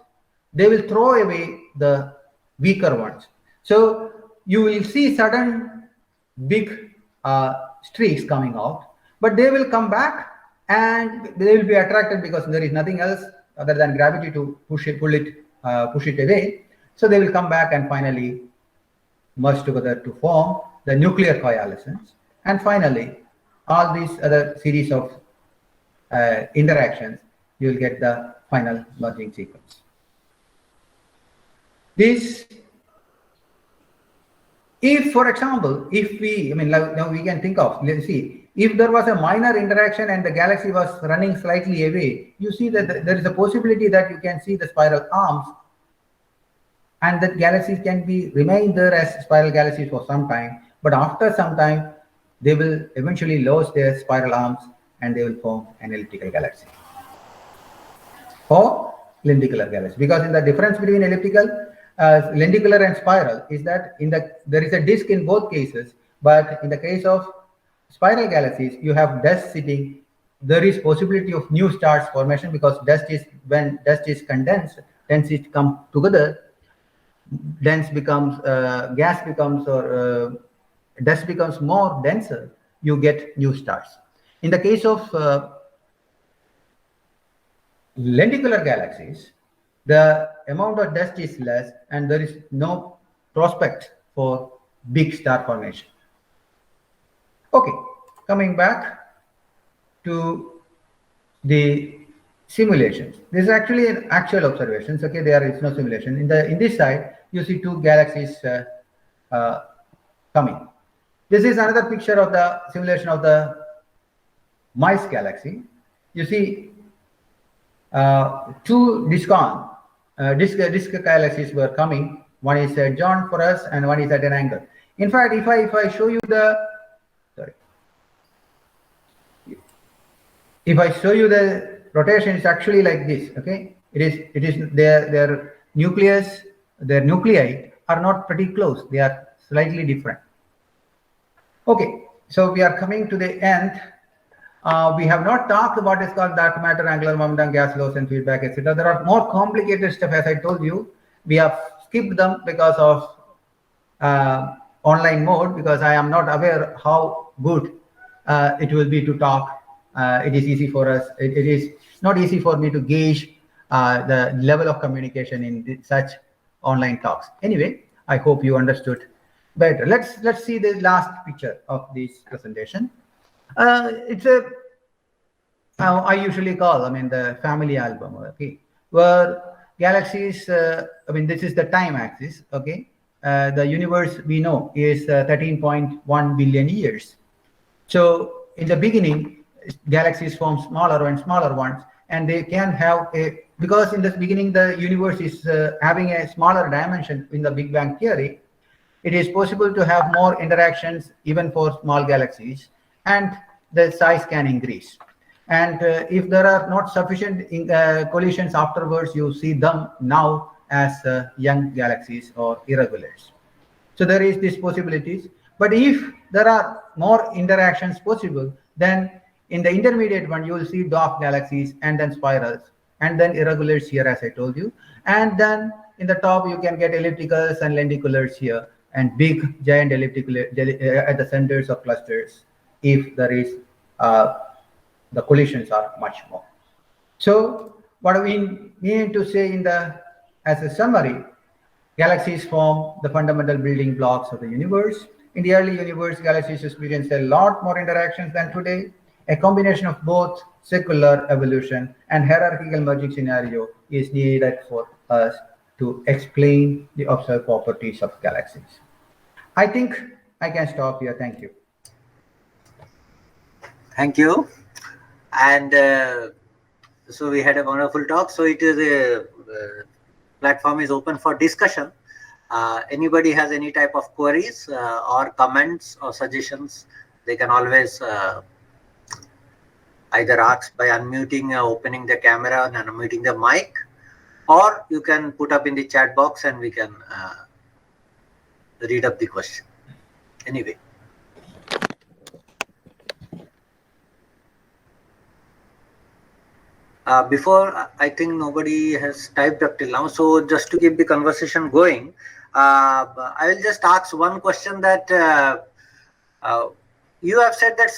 they will throw away the weaker ones. So you will see sudden big streaks coming out, but they will come back and they will be attracted because there is nothing else other than gravity to push it away. So they will come back and finally merge together to form the nuclear coalescence. And finally, all these other series of interactions, you will get the final merging sequence. This, if, for example, if we, now we can think of, let's see, if there was a minor interaction and the galaxy was running slightly away, you see that there is a possibility that you can see the spiral arms, and that galaxies can remain there as spiral galaxies for some time, but after some time, they will eventually lose their spiral arms and they will form an elliptical galaxy or lenticular galaxy. Because in the difference between lenticular and spiral is that there is a disk in both cases, but in the case of spiral galaxies, you have dust sitting. There is possibility of new stars formation because when dust is condensed, densities come together, gas becomes dust becomes more denser, you get new stars. In the case of lenticular galaxies, the amount of dust is less and there is no prospect for big star formation. Okay, coming back to the simulations. This is actually an actual observations. Okay, there is no simulation. In this side, you see two galaxies coming. This is another picture of the simulation of the mice galaxy. You see two disk galaxies were coming. One is joined for us and one is at an angle. In fact, if I show you the rotation, it's actually like this. Okay, it is their nuclei are not pretty close. They are slightly different. Okay, so we are coming to the end. We have not talked about what is called dark matter, angular momentum, gas laws, and feedback, etc. There are more complicated stuff, as I told you. We have skipped them because of online mode, because I am not aware how good it will be to talk. It is easy for us. It is not easy for me to gauge the level of communication in such online talks. Anyway, I hope you understood better. Let's see the last picture of this presentation. It's I usually call, the family album, okay, where galaxies, this is the time axis, okay. The universe we know is 13.1 billion years. So in the beginning, galaxies form smaller and smaller ones, and they can have because in the beginning, the universe is having a smaller dimension in the Big Bang theory. It is possible to have more interactions even for small galaxies, and the size can increase. And if there are not sufficient collisions afterwards, you see them now as young galaxies or irregulars. So there is these possibilities. But if there are more interactions possible, then in the intermediate one, you will see dwarf galaxies and then spirals and then irregulars here, as I told you. And then in the top, you can get ellipticals and lenticulars here, and big giant elliptical at the centers of clusters if there is the collisions are much more. So what we mean to say as a summary, galaxies form the fundamental building blocks of the universe. In the early universe, galaxies experienced a lot more interactions than today. A combination of both secular evolution and hierarchical merging scenario is needed for us to explain the observed properties of galaxies. I think I can stop here. Thank you.
Thank you. And so we had a wonderful talk. So it is a platform is open for discussion. Anybody has any type of queries or comments or suggestions, they can always either ask by unmuting, opening the camera and unmuting the mic, or you can put up in the chat box and we can read up the question. Anyway. Before, I think nobody has typed up till now. So just to keep the conversation going, I will just ask one question that you have said that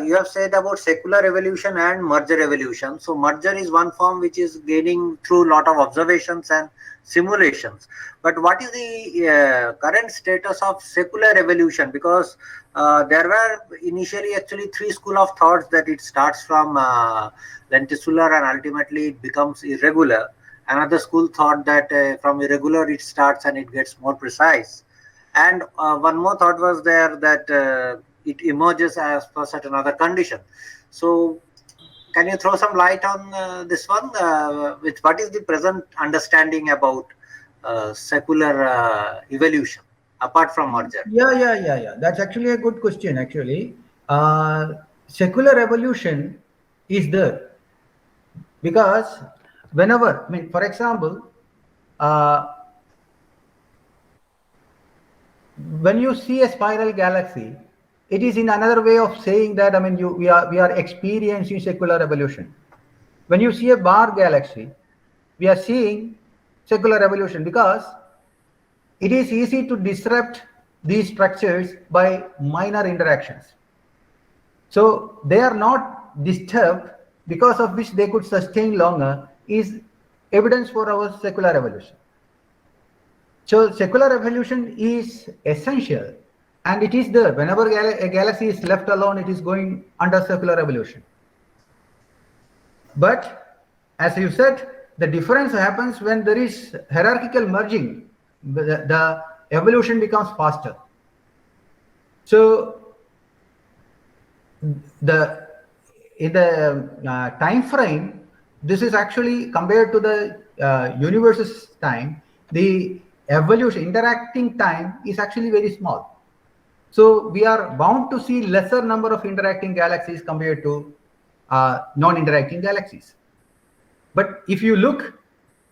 you have said about secular evolution and merger evolution. So merger is one form which is gaining through lot of observations and simulations. But what is the current status of secular evolution? Because there were initially actually three school of thoughts, that it starts from lenticular and ultimately it becomes irregular. Another school thought that from irregular it starts and it gets more precise. And one more thought was there that it emerges as per certain other condition. So can you throw some light on this one? What is the present understanding about secular evolution apart from merger?
Yeah. That's actually a good question, actually. Secular evolution is there because whenever, I mean, for example, when you see a spiral galaxy, it is in another way of saying that, I mean, we are experiencing secular evolution. When you see a bar galaxy, we are seeing secular evolution because it is easy to disrupt these structures by minor interactions. So they are not disturbed, because of which they could sustain longer, is evidence for our secular evolution. So secular evolution is essential, and it is there. Whenever a galaxy is left alone, it is going under secular evolution. But as you said, the difference happens when there is hierarchical merging. The evolution becomes faster. So in the time frame, this is actually compared to the universe's time, the evolution interacting time is actually very small. So we are bound to see lesser number of interacting galaxies compared to non-interacting galaxies. But if you look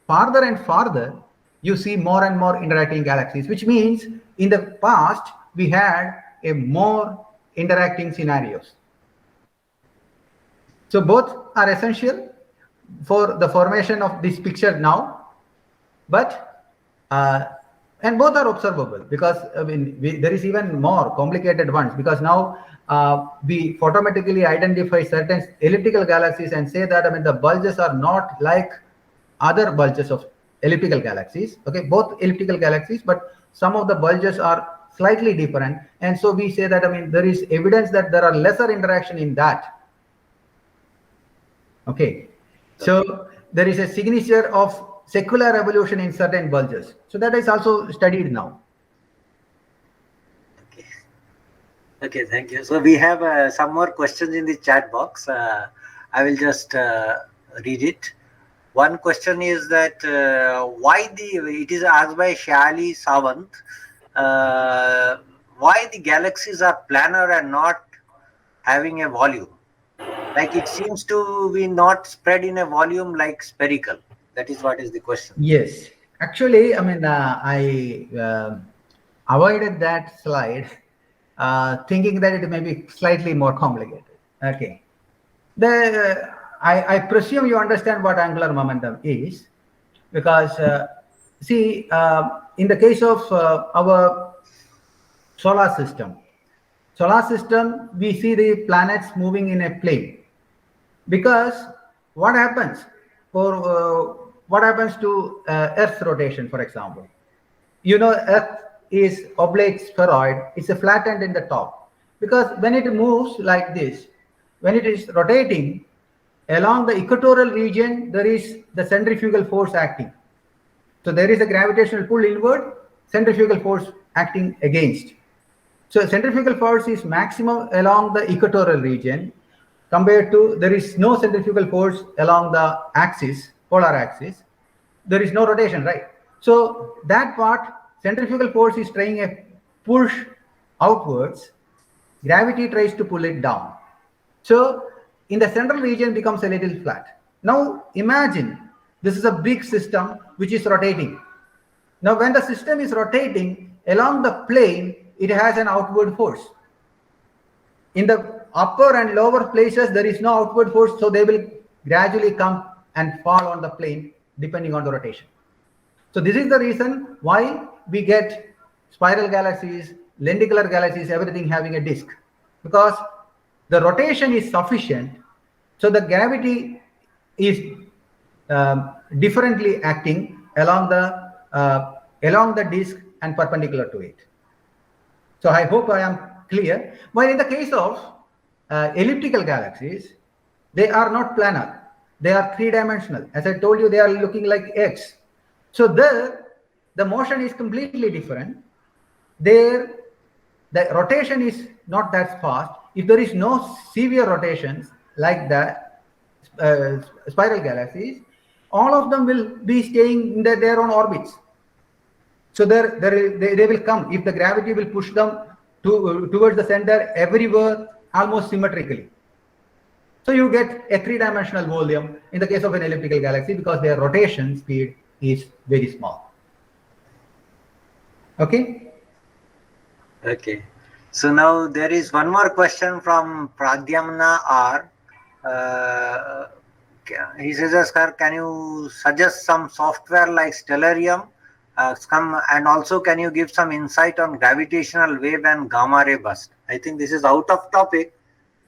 farther and farther, you see more and more interacting galaxies, which means in the past we had a more interacting scenarios. So both are essential for the formation of this picture now, but and both are observable, because I mean there is even more complicated ones, because now we photometrically identify certain elliptical galaxies and say that, I mean, the bulges are not like other bulges of elliptical galaxies. Okay, both elliptical galaxies, but some of the bulges are slightly different, and so we say that, I mean, there is evidence that there are lesser interaction in that. Okay, so there is a signature of secular evolution in certain bulges. So that is also studied now.
Okay, thank you. So we have some more questions in the chat box. I will just read it. One question is that it is asked by Shali Sawant, why the galaxies are planar and not having a volume? Like it seems to be not spread in a volume like spherical. That is what is the question.
Yes, actually, I mean, I avoided that slide, thinking that it may be slightly more complicated. Okay, I presume you understand what angular momentum is, because see, in the case of our solar system, we see the planets moving in a plane, because what happens to Earth's rotation, for example? You know, Earth is oblate spheroid. It's a flattened in the top, because when it moves like this, when it is rotating along the equatorial region, there is the centrifugal force acting. So there is a gravitational pull inward, centrifugal force acting against. So centrifugal force is maximum along the equatorial region, compared to there is no centrifugal force along the axis, polar axis. There is no rotation, right? So that part, centrifugal force is trying a push outwards. Gravity tries to pull it down. So in the central region becomes a little flat. Now imagine this is a big system which is rotating. Now when the system is rotating along the plane, it has an outward force. In the upper and lower places, there is no outward force, so they will gradually come and fall on the plane depending on the rotation. So this is the reason why we get spiral galaxies, lenticular galaxies, everything having a disk? Because the rotation is sufficient, so the gravity is differently acting along the disk and perpendicular to it. So I hope I am clear. While in the case of elliptical galaxies, they are not planar. They are three-dimensional. As I told you, they are looking like X. So there, the motion is completely different. There, the rotation is not that fast. If there is no severe rotations like that, spiral galaxies, all of them will be staying in their own orbits. So they will come if the gravity will push them towards the center everywhere almost symmetrically. So you get a three-dimensional volume in the case of an elliptical galaxy because their rotation speed is very small. Okay?
Okay. So now there is one more question from Pradyamna R. He says, "Sir, can you suggest some software like Stellarium? And also, can you give some insight on gravitational wave and gamma ray burst?" I think this is out of topic,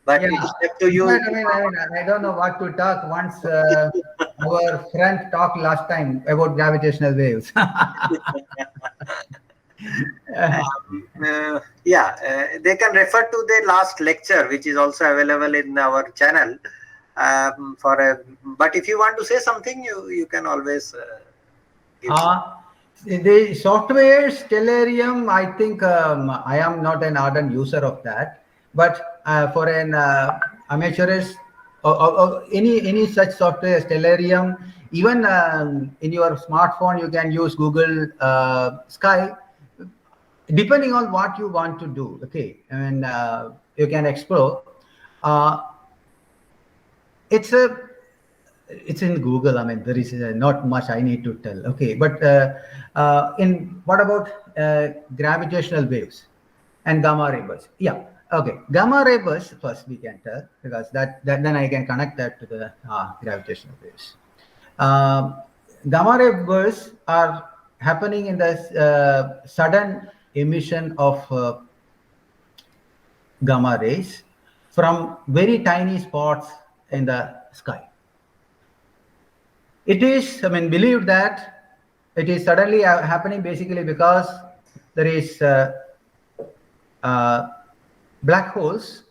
but
Yeah.
it is up to you.
I don't know what to talk once our friend talked last time about gravitational waves.
They can refer to the last lecture, which is also available in our channel. But if you want to say something, you can always give.
The software Stellarium, I think I am not an ardent user of that, but for an amateurist or any such software, Stellarium, even in your smartphone, you can use Google Sky, depending on what you want to do. Okay, and you can explore. It's in Google. I mean, there is not much I need to tell. Okay, but in what about gravitational waves and gamma ray bursts? Yeah. Okay, gamma ray bursts first we can tell, because that then I can connect that to the gravitational waves. Gamma ray bursts are happening in the sudden emission of gamma rays from very tiny spots in the sky. It is, I mean, believed that it is suddenly happening basically because there is black holes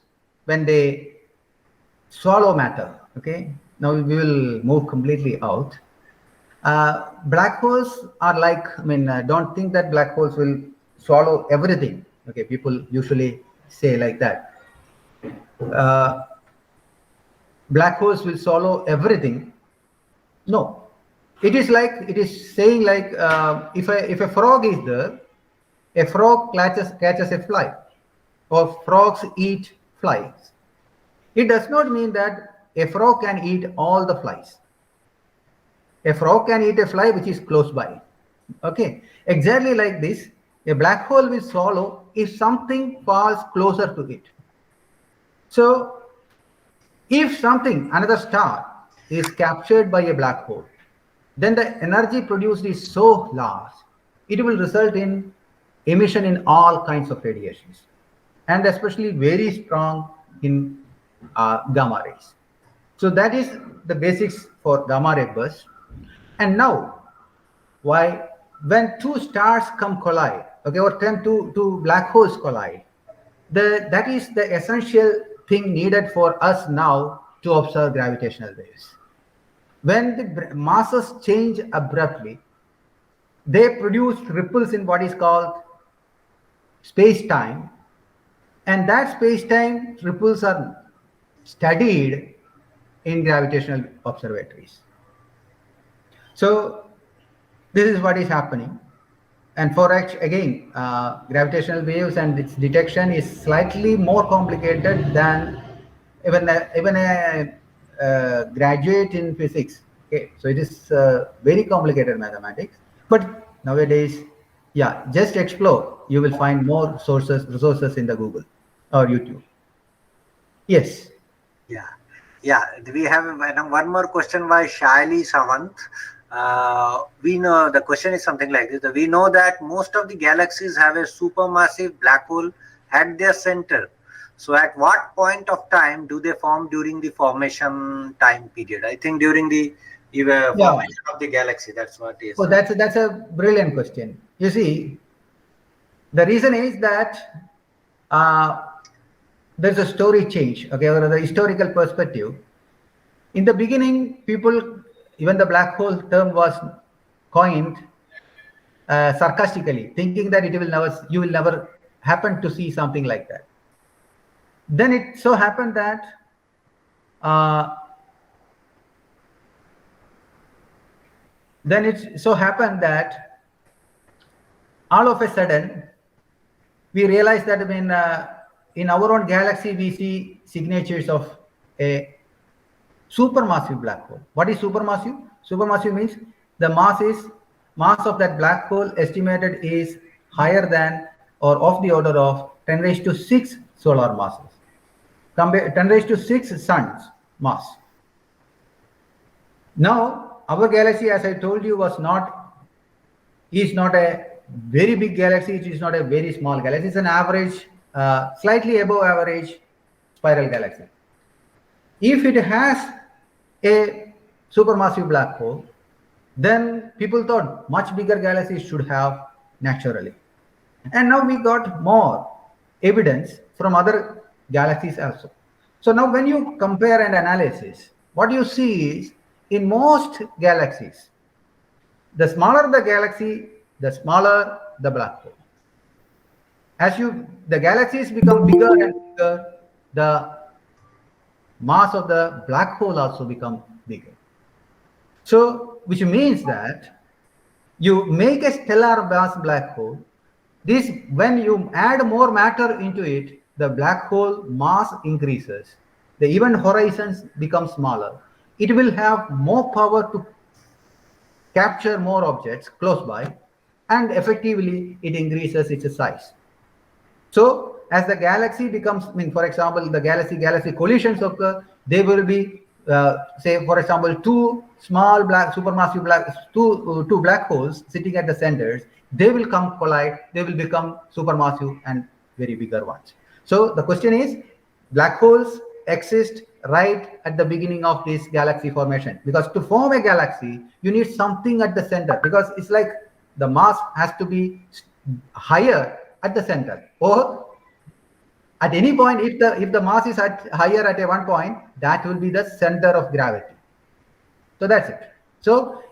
when they swallow matter. Okay, now we will move completely out. Black holes are like, I mean, don't think that black holes will swallow everything. Okay, people usually say like that. Black holes will swallow everything. No, it is saying like if a frog is there, a frog catches a fly, or frogs eat flies. It does not mean that a frog can eat all the flies. A frog can eat a fly which is close by. Okay, exactly like this, a black hole will swallow if something falls closer to it. So if another star is captured by a black hole, then the energy produced is so large, it will result in emission in all kinds of radiations, and especially very strong in gamma rays. So that is the basics for gamma ray burst. And now, when two stars collide, okay, or two black holes collide, that is the essential thing needed for us now to observe gravitational waves. When the masses change abruptly, they produce ripples in what is called space-time, and that space-time ripples are studied in gravitational observatories. So this is what is happening. And for again, gravitational waves and its detection is slightly more complicated than even a graduate in physics. Okay, so it is very complicated mathematics. But nowadays, yeah, just explore. You will find more resources in the Google or YouTube. Yes.
Yeah. We have one more question by Shaili Sawant. we know the question is something like this. We know that most of the galaxies have a supermassive black hole at their center. So at what point of time do they form during the formation time period? I think during the formation of the galaxy. That's what is.
Oh, that's a brilliant question. You see, the reason is that there's a story change, okay, or the historical perspective. In the beginning, people, even the black hole term was coined sarcastically, thinking that you will never happen to see something like that. Then it so happened that all of a sudden we realized that in our own galaxy we see signatures of a supermassive black hole. What is supermassive? Supermassive means the mass of that black hole estimated is higher than or of the order of 10 raised to 6 solar masses. 10 raised to 6 suns mass. Now, our galaxy, as I told you, is not a very big galaxy. It is not a very small galaxy. It's an average, slightly above average spiral galaxy. If it has a supermassive black hole, then people thought much bigger galaxies should have naturally. And now we got more evidence from other galaxies also. So now when you compare and analysis, what you see is in most galaxies, the smaller the galaxy, the smaller the black hole. As the galaxies become bigger and bigger, the mass of the black hole also become bigger. So, which means that you make a stellar mass black hole. This, when you add more matter into it, the black hole mass increases. The event horizons become smaller. It will have more power to capture more objects close by, and effectively it increases its size. So as the galaxy becomes, for example, the galaxy collisions occur, there will be, say, for example, two black holes sitting at the centers. They will come collide, they will become supermassive and very bigger ones. So the question is, black holes exist right at the beginning of this galaxy formation, because to form a galaxy you need something at the center, because it's like the mass has to be higher at the center, or at any point if the mass is higher at one point, that will be the center of gravity. So that's it. So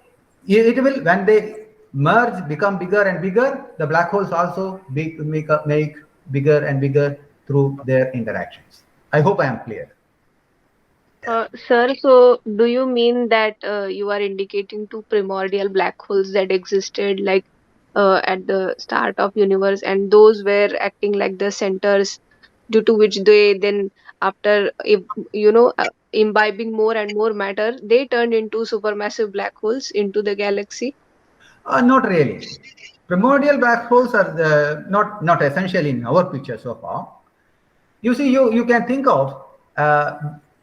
it will, when they merge, become bigger and bigger, the black holes also make bigger and bigger through their interactions. I hope I am clear.
Sir, so do you mean that you are indicating two primordial black holes that existed like at the start of universe, and those were acting like the centers due to which they then, after imbibing more and more matter, they turned into supermassive black holes into the galaxy?
Not really. Primordial black holes are not essential in our picture so far. You see, you can think of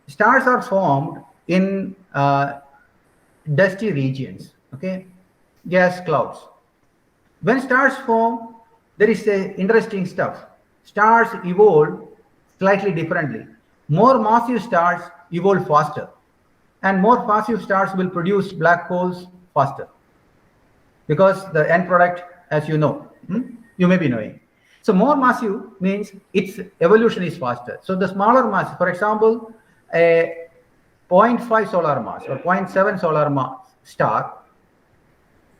stars are formed in dusty regions, okay, gas clouds. When stars form, there is a interesting stuff. Stars evolve slightly differently. More massive stars evolve faster, and more massive stars will produce black holes faster, because the end product, as you know, you may be knowing. So more massive means its evolution is faster. So the smaller mass, for example, a 0.5 solar mass or 0.7 solar mass star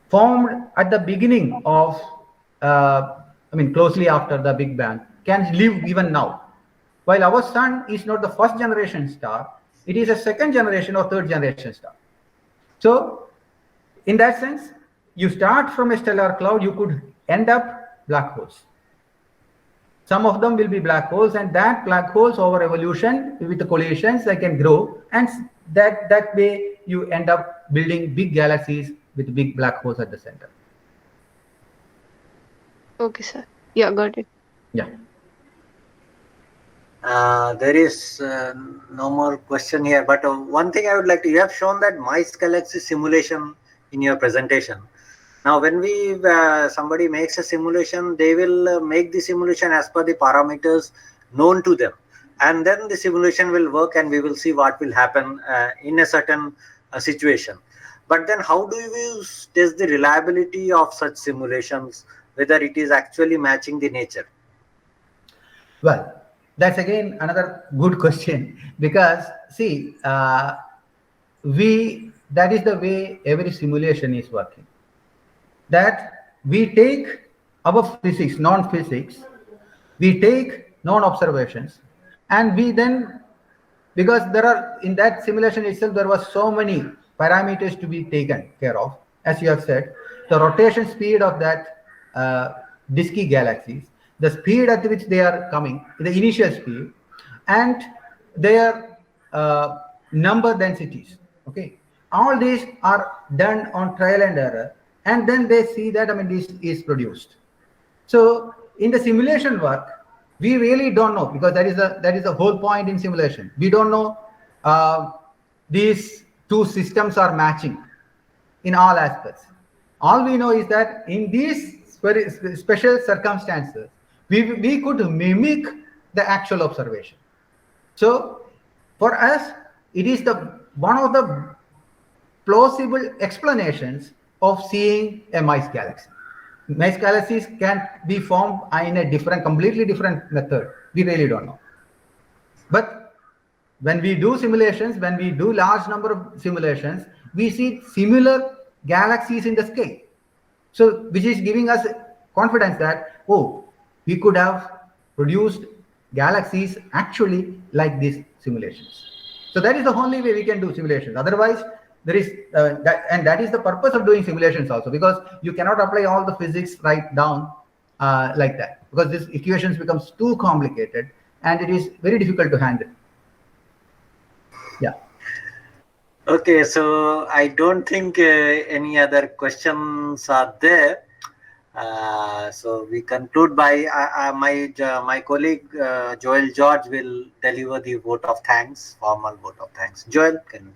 formed at the beginning of, closely after the Big Bang, can live even now. While our sun is not the first generation star, it is a second generation or third generation star. So in that sense, you start from a stellar cloud, you could end up black holes. Some of them will be black holes, and that black holes over evolution with the collisions, they can grow, and that way you end up building big galaxies with big black holes at the center.
Okay, sir. Yeah, got it.
Yeah.
There is no more question here, but one thing I would like to, you have shown that mice galaxy simulation in your presentation. Now, when somebody makes a simulation, they will make the simulation as per the parameters known to them, and then the simulation will work, and we will see what will happen in a certain situation. But then, how do you test the reliability of such simulations, whether it is actually matching the nature?
Well, that's again another good question, because see, that is the way every simulation is working. That we take our physics, non-physics, we take non-observations, and we then, because there are, in that simulation itself, there was so many parameters to be taken care of. As you have said, the rotation speed of that disky galaxies, the speed at which they are coming, the initial speed, and their number densities. Okay, all these are done on trial and error, and then they see that, I mean, this is produced. So in the simulation work, we really don't know, because that is the whole point in simulation. We don't know these two systems are matching in all aspects. All we know is that in these special circumstances, we could mimic the actual observation. So for us, it is one of the plausible explanations of seeing a mice galaxy. Mice galaxies can be formed in a completely different method. We really don't know. But when we do simulations, when we do large number of simulations, we see similar galaxies in the sky. So which is giving us confidence that, oh, we could have produced galaxies actually like these simulations. So that is the only way we can do simulations. Otherwise, there is that is the purpose of doing simulations also, because you cannot apply all the physics right down like that, because these equations becomes too complicated and it is very difficult to handle. Yeah.
Okay, so I don't think any other questions are there. So we conclude by my colleague Joel George will deliver the vote of thanks, formal vote of thanks. Joel, can you?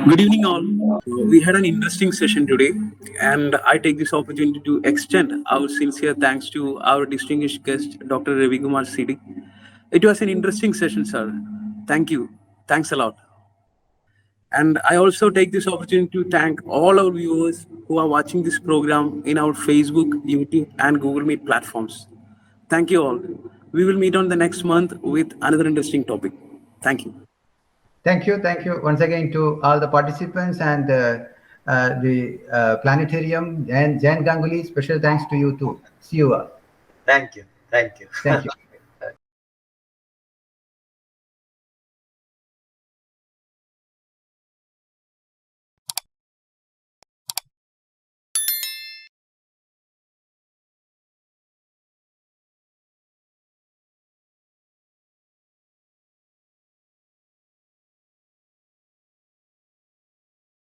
Good evening, all. We had an interesting session today, and I take this opportunity to extend our sincere thanks to our distinguished guest, Dr. Ravi Kumar CD. It was an interesting session, sir. Thank you. Thanks a lot. And I also take this opportunity to thank all our viewers who are watching this program in our Facebook, YouTube, and Google Meet platforms. Thank you all. We will meet on the next month with another interesting topic. Thank you.
Thank you. Thank you once again to all the participants and the planetarium and Jan Ganguly. Special thanks to you too. See you all.
Thank you. Thank you.
Thank you.